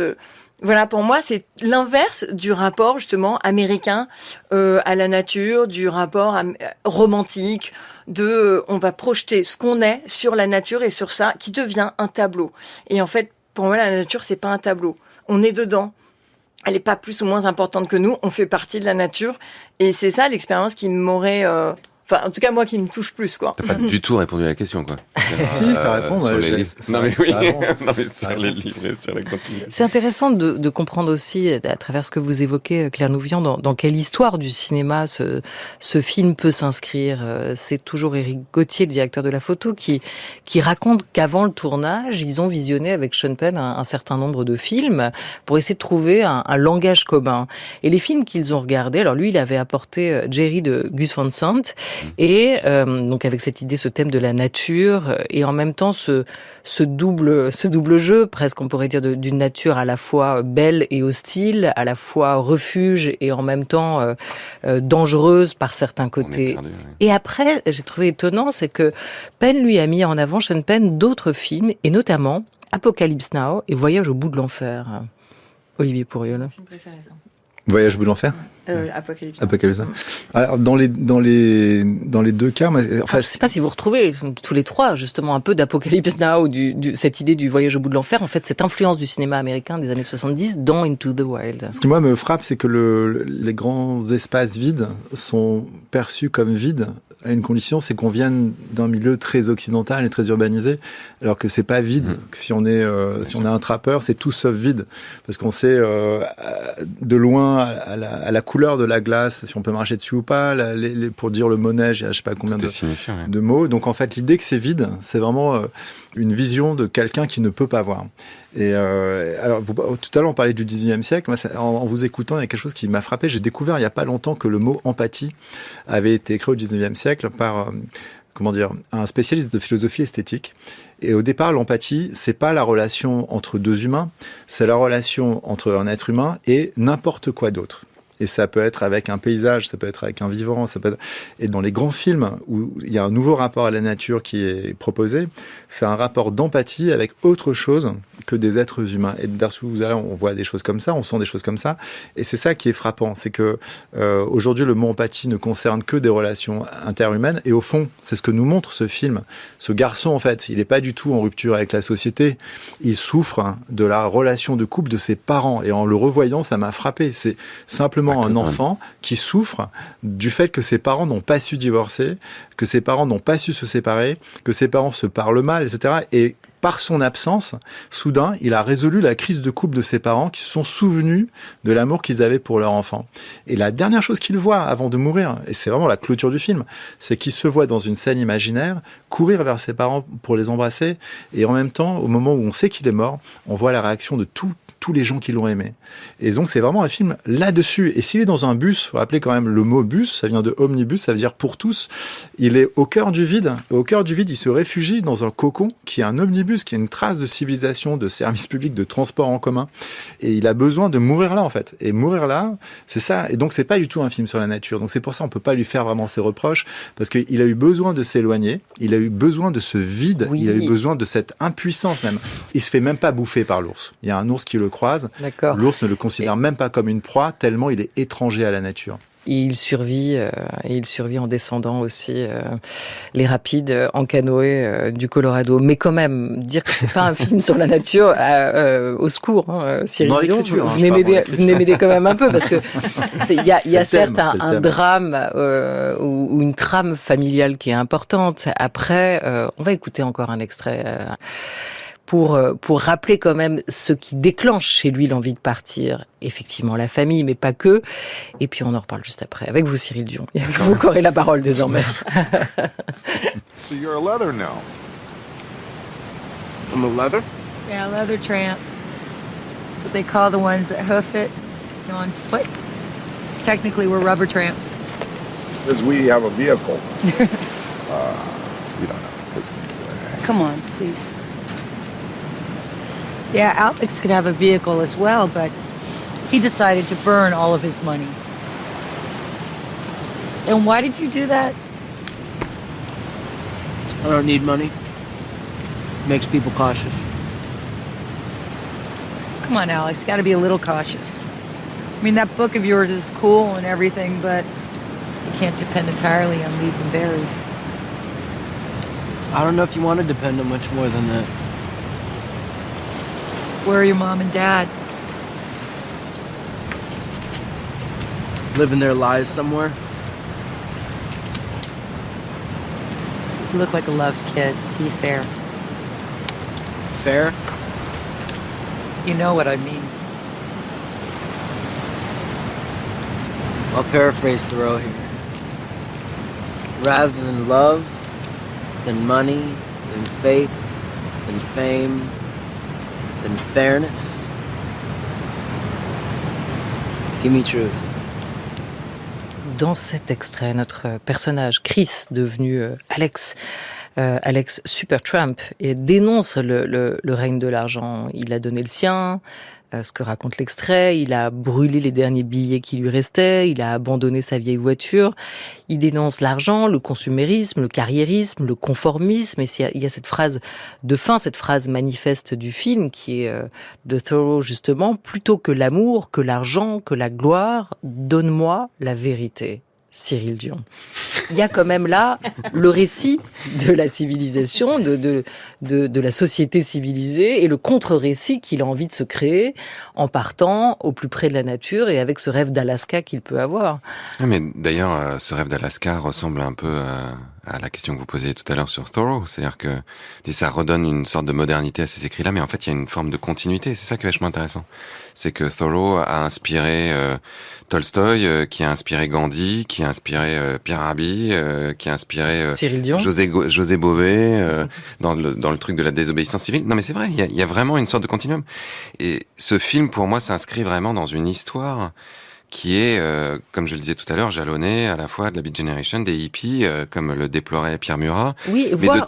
Voilà, pour moi, c'est l'inverse du rapport justement américain à la nature, du rapport romantique, on va projeter ce qu'on est sur la nature et sur ça, qui devient un tableau. Et en fait, pour moi, la nature, c'est pas un tableau. On est dedans. Elle est pas plus ou moins importante que nous. On fait partie de la nature. Et c'est ça l'expérience qui m'aurait... Enfin, en tout cas, moi, qui me touche plus, quoi. T'as pas du tout répondu à la question, quoi. Si, ça répond. Sur les livres. Non, mais oui. Non, mais Ça sur les livres et sur la continuité. C'est intéressant de comprendre aussi, à travers ce que vous évoquez, Claire Nouvian, dans quelle histoire du cinéma ce film peut s'inscrire. C'est toujours Éric Gauthier, le directeur de la photo, qui raconte qu'avant le tournage, ils ont visionné avec Sean Penn un certain nombre de films pour essayer de trouver un langage commun. Et les films qu'ils ont regardés, alors lui, il avait apporté Jerry de Gus Van Sant, et donc avec cette idée, ce thème de la nature, et en même temps ce double jeu, presque on pourrait dire, d'une nature à la fois belle et hostile, à la fois refuge et en même temps dangereuse par certains côtés. Perdu, oui. Et après, j'ai trouvé étonnant, c'est que Penn lui a mis en avant, Sean Penn, d'autres films, et notamment Apocalypse Now et Voyage au bout de l'enfer. Olivier Pourriol. Mon film préféré, ça. Voyage au bout de l'enfer. Apocalypse. Apocalypse. Alors dans les deux cas, moi, enfin, je ne sais pas si vous retrouvez tous les trois justement un peu d'Apocalypse Now, cette idée du voyage au bout de l'enfer, en fait cette influence du cinéma américain des années 70 dans Into the Wild. Ce qui moi me frappe, c'est que les grands espaces vides sont perçus comme vides à une condition, c'est qu'on vienne d'un milieu très occidental et très urbanisé, alors que c'est pas vide. Que si on est un trappeur, c'est tout sauf vide, parce qu'on sait de loin à la couleur de la glace, si on peut marcher dessus ou pas, pour dire le mot neige, il y a je sais pas combien de mots. Donc en fait, l'idée que c'est vide, c'est vraiment une vision de quelqu'un qui ne peut pas voir. Et alors, tout à l'heure, on parlait du 19e siècle. Moi, en vous écoutant, il y a quelque chose qui m'a frappé. J'ai découvert il n'y a pas longtemps que le mot empathie avait été écrit au 19e siècle par un spécialiste de philosophie esthétique. Et au départ, l'empathie, c'est pas la relation entre deux humains, c'est la relation entre un être humain et n'importe quoi d'autre. Et ça peut être avec un paysage, ça peut être avec un vivant, ça peut être... Et dans les grands films où il y a un nouveau rapport à la nature qui est proposé, c'est un rapport d'empathie avec autre chose que des êtres humains. Et là, on voit des choses comme ça, on sent des choses comme ça. Et c'est ça qui est frappant, c'est que aujourd'hui, le mot empathie ne concerne que des relations interhumaines. Et au fond, c'est ce que nous montre ce film. Ce garçon, en fait, il n'est pas du tout en rupture avec la société. Il souffre de la relation de couple de ses parents. Et en le revoyant, ça m'a frappé. C'est simplement un enfant qui souffre du fait que ses parents n'ont pas su divorcer, que ses parents n'ont pas su se séparer, que ses parents se parlent mal, etc. Et par son absence, soudain, il a résolu la crise de couple de ses parents qui se sont souvenus de l'amour qu'ils avaient pour leur enfant. Et la dernière chose qu'il voit avant de mourir, et c'est vraiment la clôture du film, c'est qu'il se voit dans une scène imaginaire courir vers ses parents pour les embrasser. Et en même temps, au moment où on sait qu'il est mort, on voit la réaction de tous les gens qui l'ont aimé. Et donc, c'est vraiment un film là-dessus. Et s'il est dans un bus, il faut rappeler quand même le mot bus, ça vient de omnibus, ça veut dire pour tous. Il est au cœur du vide. Au cœur du vide, il se réfugie dans un cocon qui est un omnibus, qui est une trace de civilisation, de service public, de transport en commun. Et il a besoin de mourir là, en fait. Et mourir là, c'est ça. Et donc, c'est pas du tout un film sur la nature. Donc, c'est pour ça qu'on peut pas lui faire vraiment ses reproches, parce qu'il a eu besoin de s'éloigner. Il a eu besoin de ce vide. Oui. Il a eu besoin de cette impuissance même. Il se fait même pas bouffer par l'ours. Il y a un ours qui le croise. D'accord. L'ours ne le considère même pas comme une proie, tellement il est étranger à la nature. Et il survit en descendant aussi les rapides en canoë du Colorado. Mais quand même, dire que c'est pas un film sur la nature, au secours, Cyril Dion, venez m'aider quand même un peu, parce que il y a certes un drame ou une trame familiale qui est importante. Après, on va écouter encore un extrait. Pour rappeler quand même ce qui déclenche chez lui l'envie de partir. Effectivement, la famille, mais pas que. Et puis, on en reparle juste après. Avec vous, Cyril Dion. Et avec vous, qu'aurez la parole désormais. So you're a leather now. I'm a leather? Yeah, leather tramp. That's what they call the ones that hoof it, on foot. Technically, we're rubber tramps. Because we have a vehicle. We don't know. Come on, please. Yeah, Alex could have a vehicle as well, but he decided to burn all of his money. And why did you do that? I don't need money. Makes people cautious. Come on, Alex, gotta be a little cautious. I mean, that book of yours is cool and everything, but you can't depend entirely on leaves and berries. I don't know if you want to depend on much more than that. Where are your mom and dad? Living their lives somewhere. You look like a loved kid. Be fair. Fair? You know what I mean. I'll paraphrase Thoreau here. Rather than love, than money, than faith, than fame, than fairness, give me truth. Dans cet extrait, notre personnage, Chris, devenu Alex Supertramp, et dénonce le règne de l'argent. Il a donné le sien, ce que raconte l'extrait, il a brûlé les derniers billets qui lui restaient, il a abandonné sa vieille voiture. Il dénonce l'argent, le consumérisme, le carriérisme, le conformisme. Et il y a cette phrase de fin, cette phrase manifeste du film qui est de Thoreau justement, plutôt que l'amour, que l'argent, que la gloire, donne-moi la vérité. Cyril Dion. Il y a quand même là le récit de la civilisation, de la société civilisée et le contre-récit qu'il a envie de se créer en partant au plus près de la nature et avec ce rêve d'Alaska qu'il peut avoir. Mais d'ailleurs, ce rêve d'Alaska ressemble un peu à la question que vous posiez tout à l'heure sur Thoreau. C'est-à-dire que ça redonne une sorte de modernité à ces écrits-là, mais en fait, il y a une forme de continuité. C'est ça qui est vachement intéressant. C'est que Thoreau a inspiré Tolstoï, qui a inspiré Gandhi, qui a inspiré Pierre Rabhi, qui a inspiré Cyril Dion. José Bové, dans le truc de la désobéissance civile. Non, mais c'est vrai, il y a vraiment une sorte de continuum. Et ce film, pour moi, s'inscrit vraiment dans une histoire qui est, comme je le disais tout à l'heure, jalonnée à la fois de la Beat Generation, des hippies, comme le déplorait Pierre Murat. Oui, voire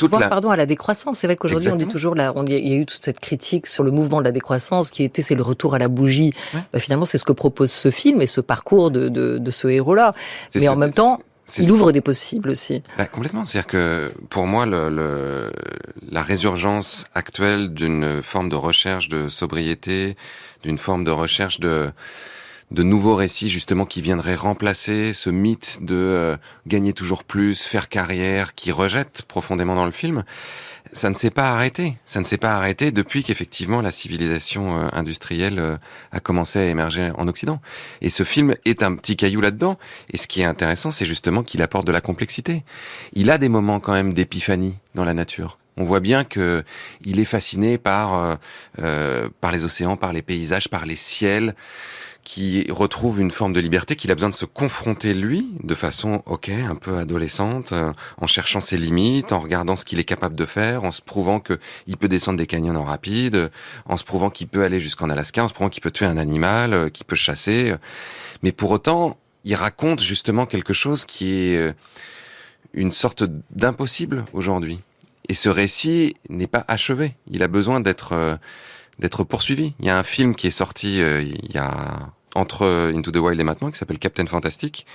à la décroissance. C'est vrai qu'aujourd'hui, on dit toujours, il y a eu toute cette critique sur le mouvement de la décroissance qui était, c'est le retour à la bougie. Ouais. Finalement, c'est ce que propose ce film et ce parcours de ce héros-là. Mais en même temps, il ouvre des possibles aussi. Complètement. C'est-à-dire que, pour moi, la résurgence actuelle d'une forme de recherche de sobriété, d'une forme de recherche de nouveaux récits justement qui viendraient remplacer ce mythe de gagner toujours plus, faire carrière, qui rejette profondément dans le film, ça ne s'est pas arrêté. Ça ne s'est pas arrêté depuis qu'effectivement la civilisation industrielle a commencé à émerger en Occident. Et ce film est un petit caillou là-dedans. Et ce qui est intéressant, c'est justement qu'il apporte de la complexité. Il a des moments quand même d'épiphanie dans la nature. On voit bien que il est fasciné par les océans, par les paysages, par les ciels, qui retrouve une forme de liberté, qu'il a besoin de se confronter lui, de façon, un peu adolescente, en cherchant ses limites, en regardant ce qu'il est capable de faire, en se prouvant qu'il peut descendre des canyons en rapide, en se prouvant qu'il peut aller jusqu'en Alaska, en se prouvant qu'il peut tuer un animal, qu'il peut chasser. Mais pour autant, il raconte justement quelque chose qui est une sorte d'impossible aujourd'hui. Et ce récit n'est pas achevé. Il a besoin d'être poursuivi. Il y a un film qui est sorti il y a entre Into the Wild et maintenant, qui s'appelle Captain Fantastic,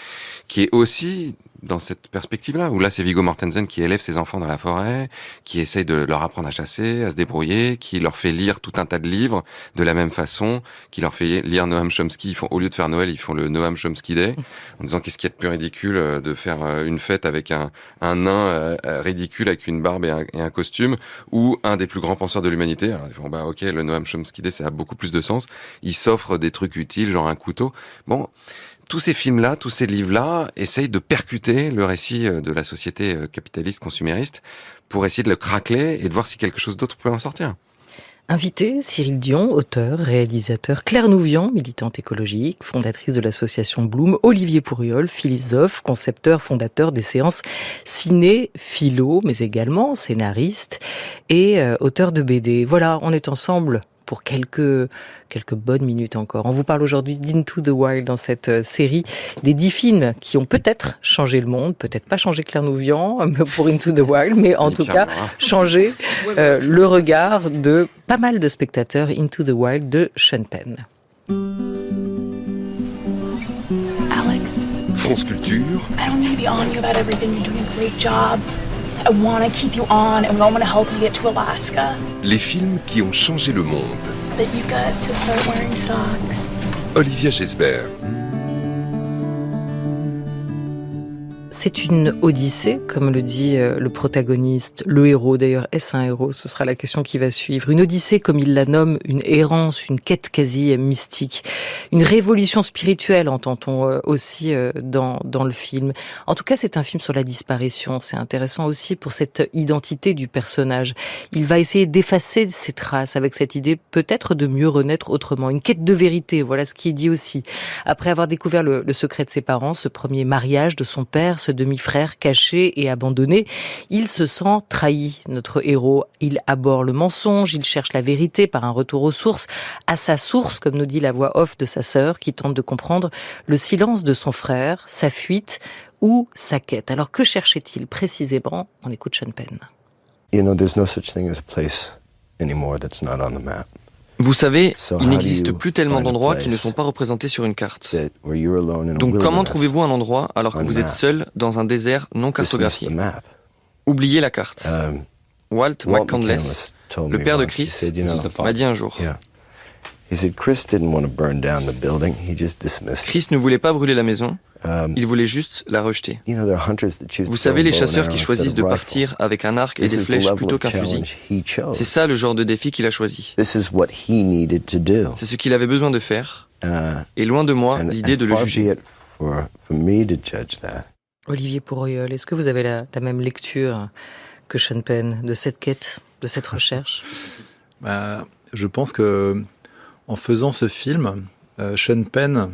qui est aussi dans cette perspective-là, où là c'est Viggo Mortensen qui élève ses enfants dans la forêt, qui essaye de leur apprendre à chasser, à se débrouiller, qui leur fait lire tout un tas de livres de la même façon, qui leur fait lire Noam Chomsky. Au lieu de faire Noël, ils font le Noam Chomsky Day, en disant qu'est-ce qu'il y a de plus ridicule de faire une fête avec un nain ridicule avec une barbe et un costume, ou un des plus grands penseurs de l'humanité. Alors ils font le Noam Chomsky Day, ça a beaucoup plus de sens. Ils s'offrent des trucs utiles, genre un couteau. Tous ces films-là, tous ces livres-là essayent de percuter le récit de la société capitaliste consumériste pour essayer de le craqueler et de voir si quelque chose d'autre peut en sortir. Invité, Cyril Dion, auteur, réalisateur, Claire Nouvian, militante écologique, fondatrice de l'association Bloom, Olivier Pourriol, philosophe, concepteur, fondateur des séances ciné-philo, mais également scénariste et auteur de BD. Voilà, on est ensemble pour quelques bonnes minutes encore. On vous parle aujourd'hui d'Into the Wild dans cette série des 10 films qui ont peut-être changé le monde, peut-être pas changé Claire Nouvian pour Into the Wild, mais en tout cas changé le regard de pas mal de spectateurs. Into the Wild de Sean Penn. France Culture. I don't need to be on you about everything. You're doing a great job. I want to keep you on and I want to help you get to Alaska. Les films qui ont changé le monde. But you've got to start wearing socks. Olivia Gesbert. C'est une odyssée, comme le dit le protagoniste, le héros d'ailleurs. Est-ce un héros ? Ce sera la question qui va suivre. Une odyssée, comme il la nomme, une errance, une quête quasi mystique. Une révolution spirituelle, entend-on aussi dans le film. En tout cas, c'est un film sur la disparition. C'est intéressant aussi pour cette identité du personnage. Il va essayer d'effacer ses traces avec cette idée peut-être de mieux renaître autrement. Une quête de vérité, voilà ce qu'il dit aussi. Après avoir découvert le secret de ses parents, ce premier mariage de son père, ce demi-frère caché et abandonné, il se sent trahi, notre héros. Il abhorre le mensonge, il cherche la vérité par un retour aux sources, à sa source, comme nous dit la voix off de sa sœur, qui tente de comprendre le silence de son frère, sa fuite ou sa quête. Alors que cherchait-il précisément ? On écoute Sean Penn. You know, there's no such thing as a place anymore that's not on the map. Vous savez, il n'existe plus tellement d'endroits qui ne sont pas représentés sur une carte. Donc comment trouvez-vous un endroit alors que vous êtes seul dans un désert non cartographié ? Oubliez la carte. Walt McCandless, le père de Chris, m'a dit un jour. Chris ne voulait pas brûler la maison, il voulait juste la rejeter. Vous savez, les chasseurs qui choisissent de partir avec un arc et des flèches plutôt qu'un fusil. C'est ça le genre de défi qu'il a choisi. C'est ce qu'il avait besoin de faire. Et loin de moi, l'idée de le juger. Olivier Pourriol, est-ce que vous avez la même lecture que Sean Penn de cette quête, de cette recherche ? Je pense que en faisant ce film, Sean Penn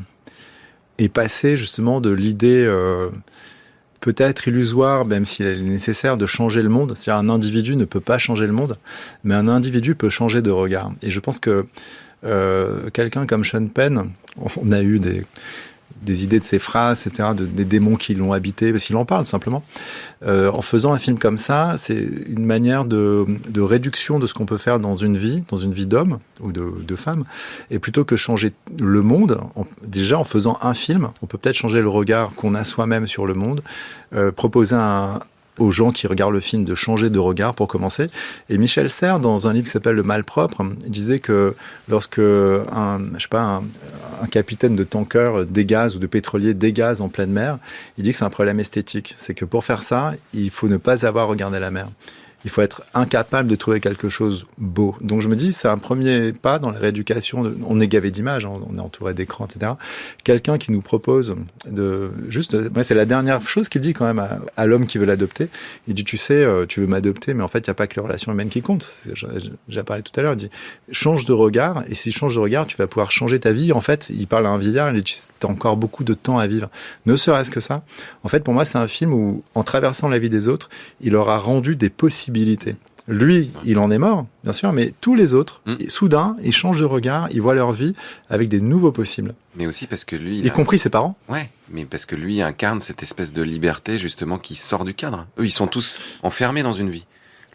est passé justement de l'idée peut-être illusoire, même s'il est nécessaire, de changer le monde. C'est-à-dire un individu ne peut pas changer le monde, mais un individu peut changer de regard. Et je pense que quelqu'un comme Sean Penn, on a eu des idées de ses phrases, etc., des démons qui l'ont habité, parce qu'il en parle simplement. En faisant un film comme ça, c'est une manière de réduction de ce qu'on peut faire dans une vie d'homme ou de femme, et plutôt que changer le monde, déjà en faisant un film, on peut peut-être changer le regard qu'on a soi-même sur le monde, proposer aux gens qui regardent le film de changer de regard pour commencer. Et Michel Serres, dans un livre qui s'appelle Le Malpropre, disait que lorsque un capitaine de tanker dégaze ou de pétrolier dégaze en pleine mer, il dit que c'est un problème esthétique. C'est que pour faire ça, il faut ne pas avoir regardé la mer. Il faut être incapable de trouver quelque chose beau. Donc je me dis, c'est un premier pas dans la rééducation. On est gavé d'images, on est entouré d'écrans, etc. Quelqu'un qui nous propose c'est la dernière chose qu'il dit quand même à l'homme qui veut l'adopter. Il dit, tu sais, tu veux m'adopter, mais en fait, il n'y a pas que les relations humaines qui comptent. J'ai parlé tout à l'heure, il dit, change de regard, et si tu changes de regard, tu vas pouvoir changer ta vie. En fait, il parle à un vieillard, il dit, tu as encore beaucoup de temps à vivre. Ne serait-ce que ça. En fait, pour moi, c'est un film où, en traversant la vie des autres, il leur a rendu des possibilités. Lui, il en est mort, bien sûr, mais tous les autres, soudain, ils changent de regard, ils voient leur vie avec des nouveaux possibles. Mais aussi parce que lui... Y compris ses parents. Ouais, mais parce que lui incarne cette espèce de liberté, justement, qui sort du cadre. Eux, ils sont tous enfermés dans une vie.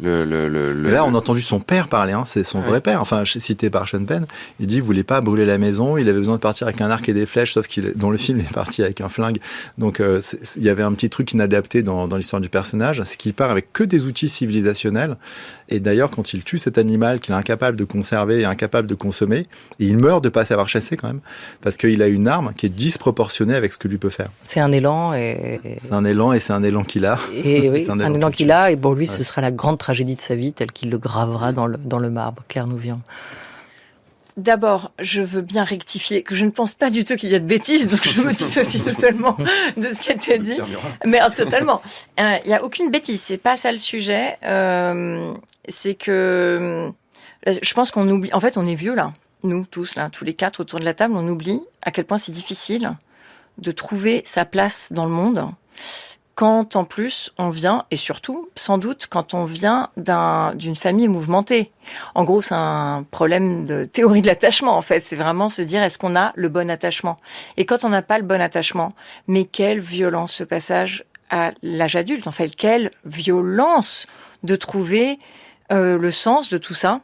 Là, on a entendu son père parler, c'est son vrai père, enfin cité par Sean Penn. Il dit, il voulait pas brûler la maison, il avait besoin de partir avec un arc et des flèches, sauf dans le film, il est parti avec un flingue. Donc, il y avait un petit truc inadapté dans l'histoire du personnage, c'est qu'il part avec que des outils civilisationnels. Et d'ailleurs, quand il tue cet animal qu'il est incapable de conserver et incapable de consommer, et il meurt de pas savoir chasser quand même, parce qu'il a une arme qui est disproportionnée avec ce que lui peut faire. C'est un élan C'est un élan et c'est un élan qu'il a. Et oui, c'est un élan qu'il a, et pour lui, ce sera la grande tragédie de sa vie, telle qu'il le gravera dans le marbre. Claire Nouvian. D'abord, je veux bien rectifier que je ne pense pas du tout qu'il y a de bêtises, donc je me dissocie totalement de ce qui a été dit. Mais totalement. Il n'y a aucune bêtise, c'est pas ça le sujet. C'est que je pense qu'on oublie. En fait, on est vieux là, nous tous là, tous les quatre autour de la table, on oublie à quel point c'est difficile de trouver sa place dans le monde. Quand en plus on vient, et surtout sans doute quand on vient d'une famille mouvementée. En gros, c'est un problème de théorie de l'attachement en fait. C'est vraiment se dire est-ce qu'on a le bon attachement. Et quand on n'a pas le bon attachement, mais quelle violence ce passage à l'âge adulte. En fait, quelle violence de trouver le sens de tout ça.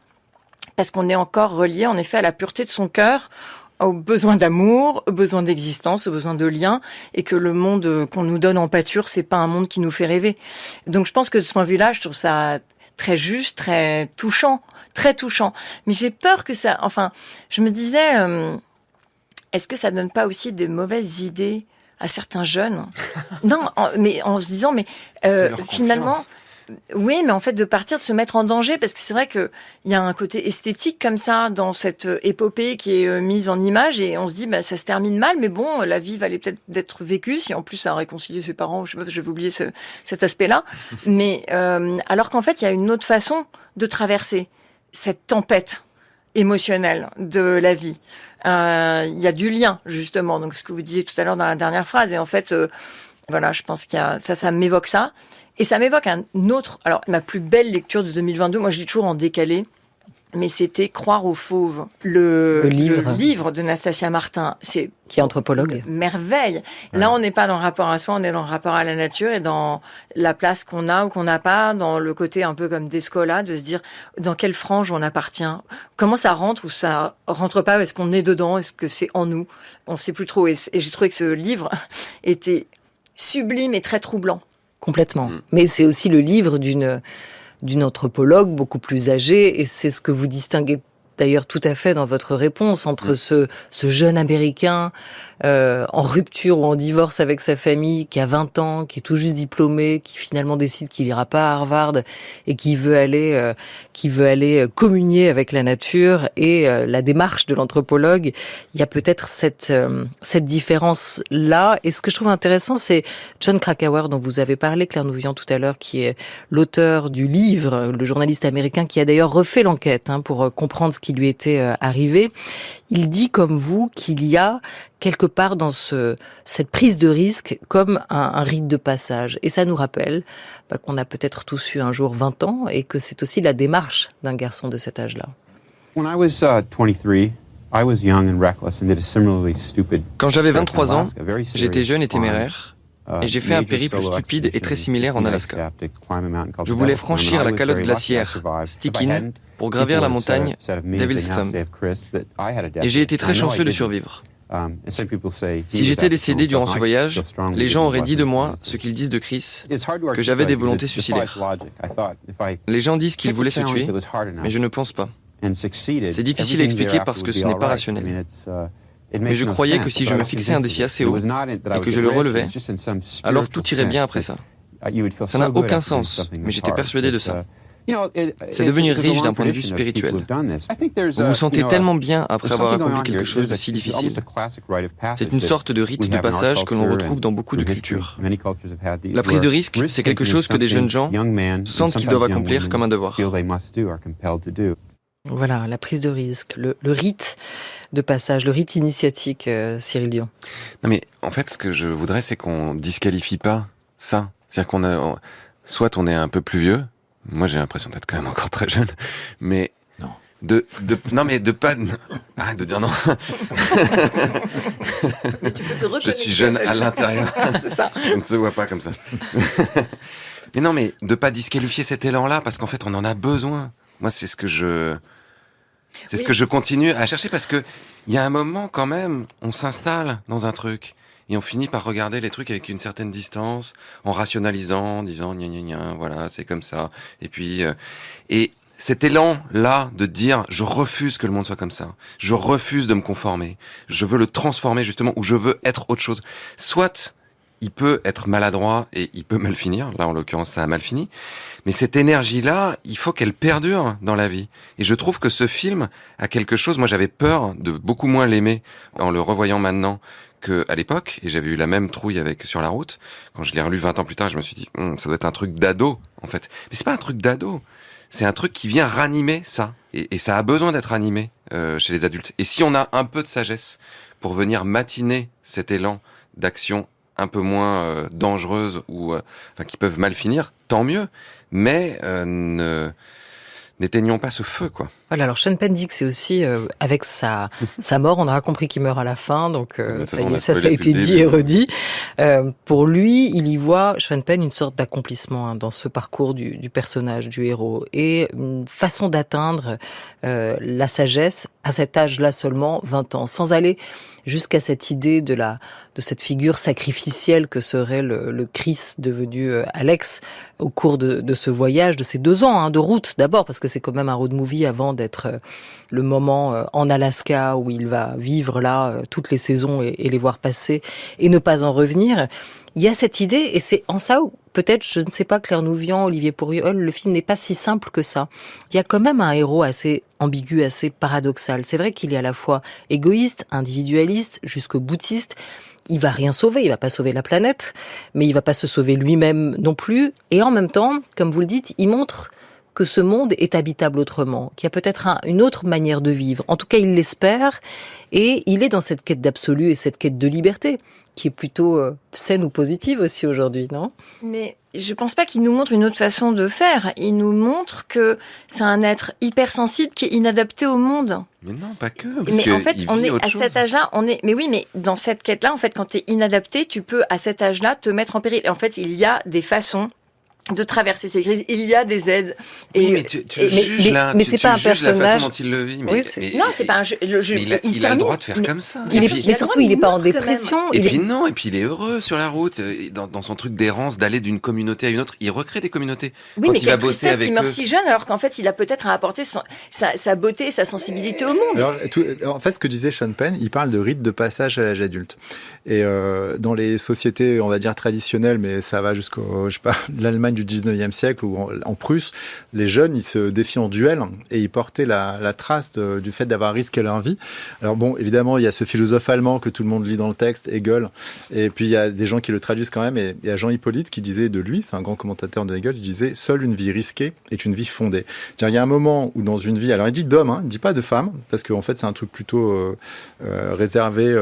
Parce qu'on est encore relié en effet à la pureté de son cœur au besoin d'amour, au besoin d'existence, au besoin de lien, et que le monde qu'on nous donne en pâture, c'est pas un monde qui nous fait rêver. Donc je pense que de ce point de vue-là, je trouve ça très juste, très touchant. Mais j'ai peur que ça... Enfin, je me disais, est-ce que ça donne pas aussi des mauvaises idées à certains jeunes? Non, mais en se disant, mais finalement... Oui, mais en fait, de partir, de se mettre en danger, parce que c'est vrai qu'il y a un côté esthétique comme ça dans cette épopée qui est mise en image, et on se dit, bah, ça se termine mal, mais bon, la vie valait peut-être d'être vécue, si en plus ça a réconcilié ses parents, je sais pas, j'avais oublié cet aspect-là. Mais alors qu'en fait, il y a une autre façon de traverser cette tempête émotionnelle de la vie. Il y a du lien, justement, donc ce que vous disiez tout à l'heure dans la dernière phrase, et en fait, voilà, je pense qu'il y a ça m'évoque ça. Et ça m'évoque un autre... Alors, ma plus belle lecture de 2022, moi je lis toujours en décalé, mais c'était Croire aux fauves. Le livre de Nastasia Martin. Qui est anthropologue. Merveille. Ouais. Là, on n'est pas dans le rapport à soi, on est dans le rapport à la nature et dans la place qu'on a ou qu'on n'a pas, dans le côté un peu comme d'Escola, de se dire dans quelle frange on appartient, comment ça rentre ou ça rentre pas, est-ce qu'on est dedans, est-ce que c'est en nous, on ne sait plus trop. Et j'ai trouvé que ce livre était sublime et très troublant. Complètement. Mais c'est aussi le livre d'une anthropologue beaucoup plus âgée, et c'est ce que vous distinguez d'ailleurs tout à fait dans votre réponse entre ce jeune Américain en rupture ou en divorce avec sa famille, qui a 20 ans, qui est tout juste diplômé, qui finalement décide qu'il ira pas à Harvard et qui veut aller communier avec la nature, et la démarche de l'anthropologue. Il y a peut-être cette différence là. Et ce que je trouve intéressant, c'est Jon Krakauer, dont vous avez parlé, Claire Nouvian, tout à l'heure, qui est l'auteur du livre, le journaliste américain qui a d'ailleurs refait l'enquête pour comprendre ce qui lui était arrivé. Il dit, comme vous, qu'il y a quelque part dans cette prise de risque comme un rite de passage. Et ça nous rappelle qu'on a peut-être tous eu un jour 20 ans, et que c'est aussi la démarche d'un garçon de cet âge-là. Quand j'avais 23 ans, j'étais jeune et téméraire, et j'ai fait un périple stupide et très similaire en Alaska. Je voulais franchir la calotte glaciaire Stikine pour gravir la montagne Devil's Thumb. Et j'ai été très chanceux de survivre. Si j'étais décédé durant ce voyage, les gens auraient dit de moi ce qu'ils disent de Chris, que j'avais des volontés suicidaires. Les gens disent qu'ils voulaient se tuer, mais je ne pense pas. C'est difficile à expliquer parce que ce n'est pas rationnel. Mais je croyais que si je me fixais un défi assez haut et que je le relevais, alors tout irait bien après ça. Ça n'a aucun sens, mais j'étais persuadé de ça. C'est devenu riche d'un point de vue spirituel. Vous vous sentez tellement bien après avoir accompli quelque chose de si difficile. C'est une sorte de rite de passage que l'on retrouve dans beaucoup de cultures. La prise de risque, c'est quelque chose que des jeunes gens sentent qu'ils doivent accomplir comme un devoir. Voilà, la prise de risque, le rite de passage, le rite initiatique, Cyril Dion. Non mais en fait, ce que je voudrais, c'est qu'on disqualifie pas ça. C'est-à-dire soit on est un peu plus vieux. Moi, j'ai l'impression d'être quand même encore très jeune, mais non. Arrête de dire non. Mais tu peux te reconnaître. Je suis jeune à l'intérieur. C'est ça. Je ne se vois pas comme ça. Mais non, mais de pas disqualifier cet élan-là, parce qu'en fait, on en a besoin. Moi, c'est ce que je continue à chercher, parce que il y a un moment quand même, on s'installe dans un truc. Et on finit par regarder les trucs avec une certaine distance, en rationalisant, en disant gna gna gna, voilà, c'est comme ça. Et puis, et cet élan-là de dire, je refuse que le monde soit comme ça. Je refuse de me conformer. Je veux le transformer justement, ou je veux être autre chose. Soit, il peut être maladroit et il peut mal finir. Là, en l'occurrence, ça a mal fini. Mais cette énergie-là, il faut qu'elle perdure dans la vie. Et je trouve que ce film a quelque chose. Moi, j'avais peur de beaucoup moins l'aimer en le revoyant maintenant qu'à l'époque, et j'avais eu la même trouille avec Sur la route. Quand je l'ai relu 20 ans plus tard, je me suis dit, ça doit être un truc d'ado, en fait. Mais c'est pas un truc d'ado. C'est un truc qui vient ranimer ça. Et ça a besoin d'être animé chez les adultes. Et si on a un peu de sagesse pour venir matiner cet élan d'action un peu moins dangereuse ou qui peuvent mal finir, tant mieux. Mais ne n'éteignons pas ce feu, quoi. Voilà, alors Sean Penn dit que c'est aussi avec sa mort, on aura compris qu'il meurt à la fin, donc ça a été dit et redit. Pour lui, il y voit, Sean Penn, une sorte d'accomplissement dans ce parcours du personnage, du héros, et une façon d'atteindre la sagesse à cet âge-là seulement, 20 ans, sans aller jusqu'à cette idée de cette figure sacrificielle que serait le Chris devenu Alex au cours de ce voyage, de ces 2 ans de route d'abord, parce que c'est quand même un road movie avant d'être le moment en Alaska où il va vivre là toutes les saisons et les voir passer et ne pas en revenir. Il y a cette idée, et c'est en ça où peut-être, je ne sais pas, Claire Nouvian, Olivier Pourriol, le film n'est pas si simple que ça. Il y a quand même un héros assez ambigu, assez paradoxal. C'est vrai qu'il est à la fois égoïste, individualiste, jusqu'au boutiste. Il va rien sauver, il va pas sauver la planète, mais il va pas se sauver lui-même non plus. Et en même temps, comme vous le dites, il montre que ce monde est habitable autrement, qu'il y a peut-être une autre manière de vivre. En tout cas, il l'espère, et il est dans cette quête d'absolu et cette quête de liberté, qui est plutôt saine ou positive aussi aujourd'hui, non ? Mais je pense pas qu'il nous montre une autre façon de faire. Il nous montre que c'est un être hypersensible qui est inadapté au monde. Mais non, pas que. Mais en fait, on est à cet âge-là, mais oui, mais dans cette quête-là, en fait, quand tu es inadapté, tu peux à cet âge-là te mettre en péril. Et en fait, il y a des façons de traverser ces crises, il y a des aides. Oui, mais tu juges là, mais c'est pas un personnage. La façon dont il le vit. Non, c'est pas un jeu. Il a le droit de faire comme ça. Mais surtout, il est pas en dépression. Et puis non, et puis il est heureux sur la route, dans son truc d'errance, d'aller d'une communauté à une autre. Il recrée des communautés. Oui, mais quelle tristesse qu'il meurt si jeune, alors qu'en fait, il a peut-être à apporter sa beauté, sa sensibilité au monde. Alors, en fait, ce que disait Sean Penn, il parle de rite de passage à l'âge adulte. Et dans les sociétés, on va dire traditionnelles, mais ça va jusqu'au, l'Allemagne du 19e siècle, où en Prusse, les jeunes, ils se défient en duel et ils portaient la trace du fait d'avoir risqué leur vie. Alors bon, évidemment, il y a ce philosophe allemand que tout le monde lit dans le texte, Hegel, et puis il y a des gens qui le traduisent quand même, et il y a Jean Hippolyte qui disait de lui, c'est un grand commentateur de Hegel, il disait « Seule une vie risquée est une vie fondée ». Il y a un moment où dans une vie, alors il dit d'homme, il ne dit pas de femme, parce qu'en fait c'est un truc plutôt réservé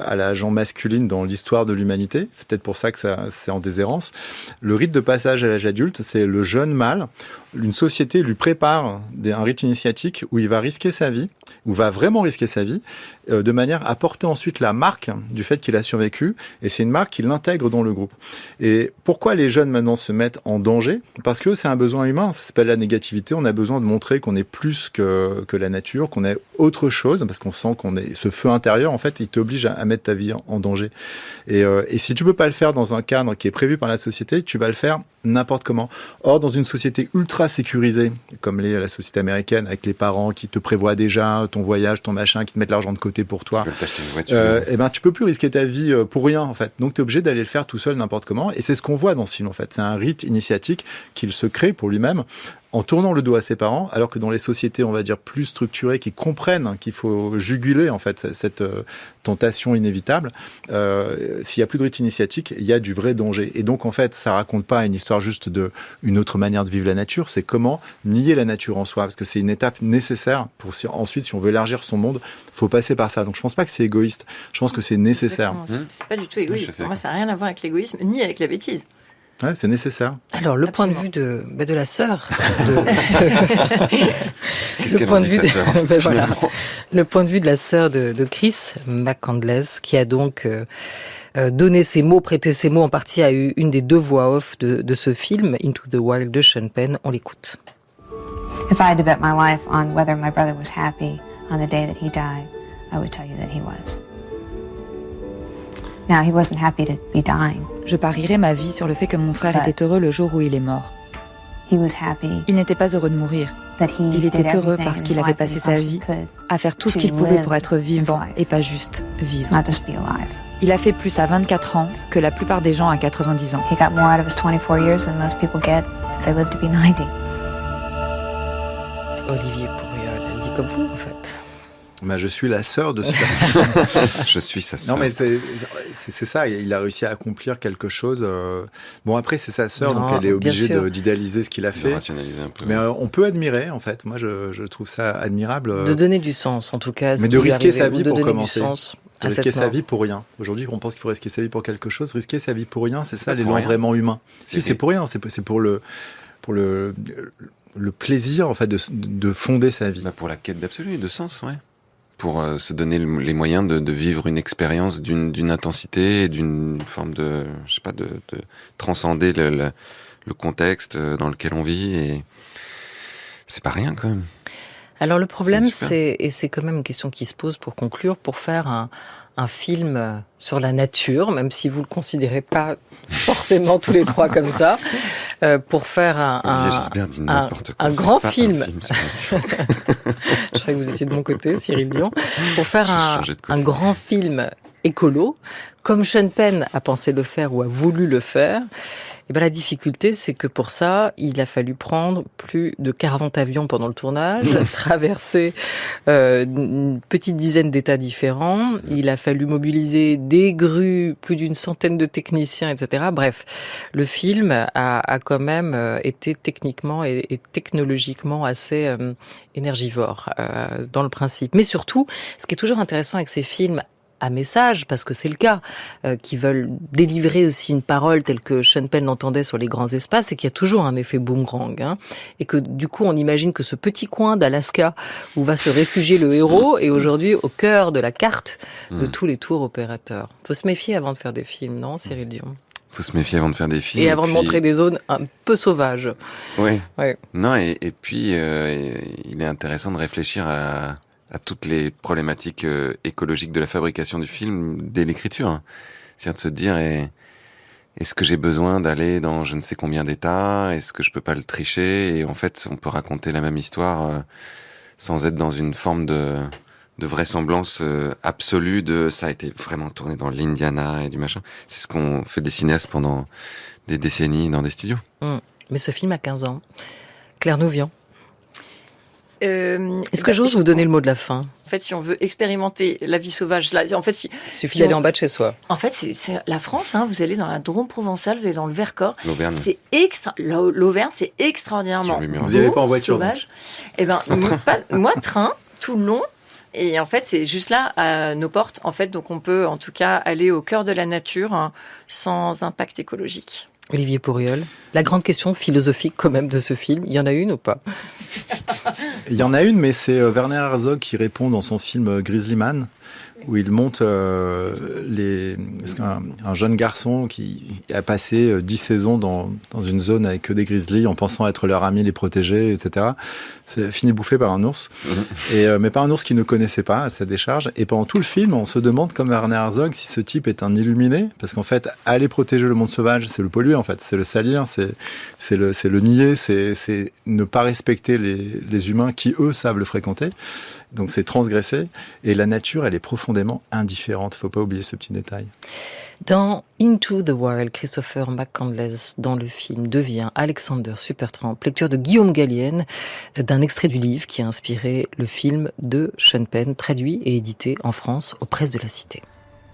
à la gent masculine dans l'histoire de l'humanité, c'est peut-être pour ça que c'est en déshérence. Le rite de passage à l'âge adulte, c'est le jeune mâle, une société lui prépare un rite initiatique où il va risquer sa vie, où va vraiment risquer sa vie, de manière à porter ensuite la marque du fait qu'il a survécu, et c'est une marque qui l'intègre dans le groupe. Et pourquoi les jeunes maintenant se mettent en danger ? Parce que c'est un besoin humain, ça s'appelle la négativité, on a besoin de montrer qu'on est plus que la nature, qu'on est autre chose, parce qu'on sent qu'on est ce feu intérieur, en fait, il t'oblige à mettre ta vie en danger. Et si tu peux pas le faire dans un cadre qui est prévu par la société, tu vas le faire n'importe comment. Or, dans une société ultra sécurisée, comme la société américaine, avec les parents qui te prévoient déjà ton voyage, ton machin, qui te mettent l'argent de côté pour toi, et ben tu peux plus risquer ta vie pour rien, en fait. Donc, tu es obligé d'aller le faire tout seul n'importe comment. Et c'est ce qu'on voit dans ce film, en fait. C'est un rite initiatique qu'il se crée pour lui-même, en tournant le dos à ses parents, alors que dans les sociétés, on va dire, plus structurées, qui comprennent qu'il faut juguler, en fait, cette tentation inévitable, s'il n'y a plus de rite initiatique, il y a du vrai danger. Et donc, en fait, ça raconte pas une histoire juste d'une autre manière de vivre la nature, c'est comment nier la nature en soi, parce que c'est une étape nécessaire pour ensuite, si on veut élargir son monde, faut passer par ça. Donc, je pense pas que c'est égoïste, je pense que c'est nécessaire. C'est pas du tout égoïste. Pour moi, ça n'a rien à voir avec l'égoïsme, ni avec la bêtise. Ouais, c'est nécessaire. Alors, le point de vue de la sœur. Qu'est-ce qu'elle en dit, sa sœur, voilà. Le point de vue de la sœur de Chris McCandless, qui a donc donné ses mots, prêté ses mots en partie à une des 2 voix off de ce film, Into the Wild de Sean Penn. On l'écoute. If I had to bet my life on whether my brother was happy on the day that he died, I would tell you that he was. Now, he wasn't happy to be dying. Je parierais ma vie sur le fait que mon frère était heureux le jour où il est mort. He was happy. Il n'était pas heureux de mourir. Il était heureux parce qu'il avait passé sa vie à faire tout ce qu'il pouvait pour être vivant et pas juste vivre. Il a fait plus à 24 ans que la plupart des gens à 90 ans. He got more out of his 24 years than most people get if they live to be 90. Olivier Pourriol, elle dit comme vous, en fait. Bah, je suis la sœur de ce personnage. Je suis sa sœur. Non, mais c'est ça. Il a réussi à accomplir quelque chose. Bon, après, c'est sa sœur, donc elle est obligée d'idéaliser ce qu'il a fait. Rationaliser un peu. Mais on peut admirer, en fait. Moi, je trouve ça admirable. De donner du sens, en tout cas. Mais de risquer sa vie pour commencer. De risquer sa vie pour rien. Aujourd'hui, on pense qu'il faut risquer sa vie pour quelque chose. Risquer sa vie pour rien, c'est ça l'élan vraiment humain. Si, c'est pour rien. C'est pour le le plaisir en fait de fonder sa vie. Pour la quête d'absolu, de sens, ouais. Pour se donner les moyens de vivre une expérience d'une intensité, d'une forme de, je sais pas, de transcender le contexte dans lequel on vit, et c'est pas rien quand même. Alors le problème, c'est quand même une question qui se pose pour conclure, pour faire un film sur la nature, même si vous le considérez pas forcément tous les trois comme ça, pour faire un grand film. Je croyais que vous étiez de mon côté, Cyril Dion. Pour faire un grand film écolo, comme Sean Penn a pensé le faire ou a voulu le faire. Et la difficulté, c'est que pour ça, il a fallu prendre plus de 40 avions pendant le tournage, traverser une petite dizaine d'États différents. Il a fallu mobiliser des grues, plus d'une centaine de techniciens, etc. Bref, le film a quand même été techniquement et technologiquement assez énergivore dans le principe. Mais surtout, ce qui est toujours intéressant avec ces films à message, parce que c'est le cas, qui veulent délivrer aussi une parole telle que Sean Penn l'entendait sur les grands espaces, et qu'il y a toujours un effet boomerang, et que du coup on imagine que ce petit coin d'Alaska où va se réfugier le héros est aujourd'hui au cœur de la carte de tous les tours opérateurs. Faut se méfier avant de faire des films, non, Cyril Dion? Faut se méfier avant de faire des films. Et avant de montrer des zones un peu sauvages. Oui. Ouais. Non, et puis il est intéressant de réfléchir à toutes les problématiques écologiques de la fabrication du film dès l'écriture. C'est-à-dire de se dire, est-ce que j'ai besoin d'aller dans je ne sais combien d'états? Est-ce que je peux pas le tricher? Et en fait, on peut raconter la même histoire sans être dans une forme de vraisemblance absolue de ça a été vraiment tourné dans l'Indiana et du machin. C'est ce qu'ont fait des cinéastes pendant des décennies dans des studios. Mais ce film a 15 ans. Claire Nouvian. Est-ce que j'ose vous donner le mot de la fin? En fait, si on veut expérimenter la vie sauvage, là, en fait, il suffit d'aller en bas de chez soi. En fait, c'est la France. Vous allez dans la Drôme provençale, vous allez dans le Vercors. L'Auvergne. L'Auvergne, c'est extraordinairement beau, vous n'y allez pas en voiture, sauvage. Moi, train tout le long. Et en fait, c'est juste là, à nos portes. En fait, donc on peut, en tout cas, aller au cœur de la nature sans impact écologique. Olivier Pourriol, la grande question philosophique quand même de ce film, il y en a une ou pas? Il y en a une, mais c'est Werner Herzog qui répond dans son film Grizzly Man, où il monte un jeune garçon qui a passé 10 saisons dans une zone avec que des grizzlies en pensant être leur ami, les protéger, etc. C'est fini bouffé par un ours, mais pas un ours qu'il ne connaissait pas à sa décharge. Et pendant tout le film, on se demande, comme Werner Herzog, si ce type est un illuminé, parce qu'en fait, aller protéger le monde sauvage, c'est le polluer, en fait, c'est le salir, c'est le nier, c'est ne pas respecter les humains qui, eux, savent le fréquenter. Donc c'est transgressé. Et la nature, elle est profondément indifférente. Faut pas oublier ce petit détail. Dans Into the Wild, Christopher McCandless, dans le film, devient Alexander Supertramp, lecture de Guillaume Gallienne, d'un extrait du livre qui a inspiré le film de Sean Penn, traduit et édité en France aux Presses de la Cité.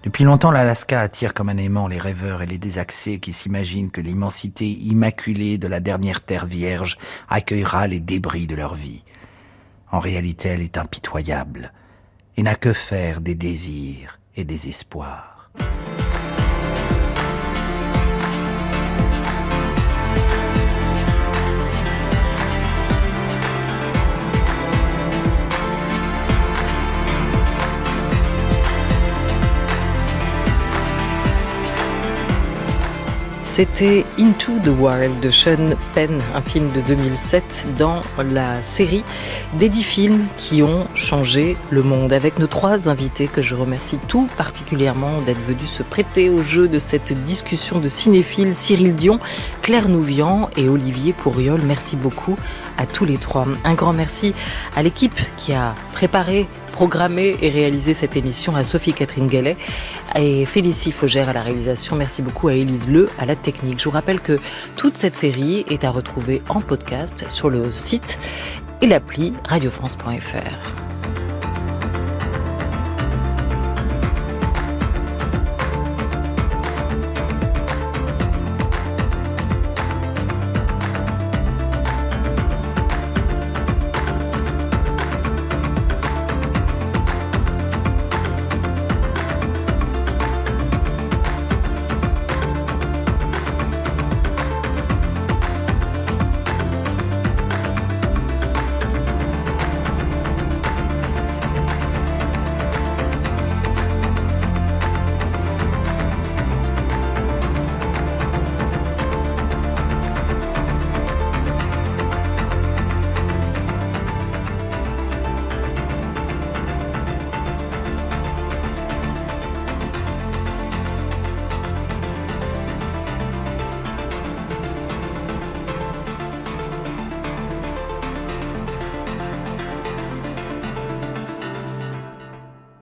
Depuis longtemps, l'Alaska attire comme un aimant les rêveurs et les désaxés qui s'imaginent que l'immensité immaculée de la dernière terre vierge accueillera les débris de leur vie. En réalité, elle est impitoyable et n'a que faire des désirs et des espoirs. C'était Into the Wild de Sean Penn, un film de 2007 dans la série des 10 films qui ont changé le monde, avec nos 3 invités que je remercie tout particulièrement d'être venus se prêter au jeu de cette discussion de cinéphiles, Cyril Dion, Claire Nouvian et Olivier Pourriol. Merci beaucoup à tous les 3. Un grand merci à l'équipe qui a préparé, programmé et réalisé cette émission, à Sophie-Catherine Gallet et Félicie Faugère à la réalisation. Merci beaucoup à Élise Le à la technique. Je vous rappelle que toute cette série est à retrouver en podcast sur le site et l'appli radiofrance.fr.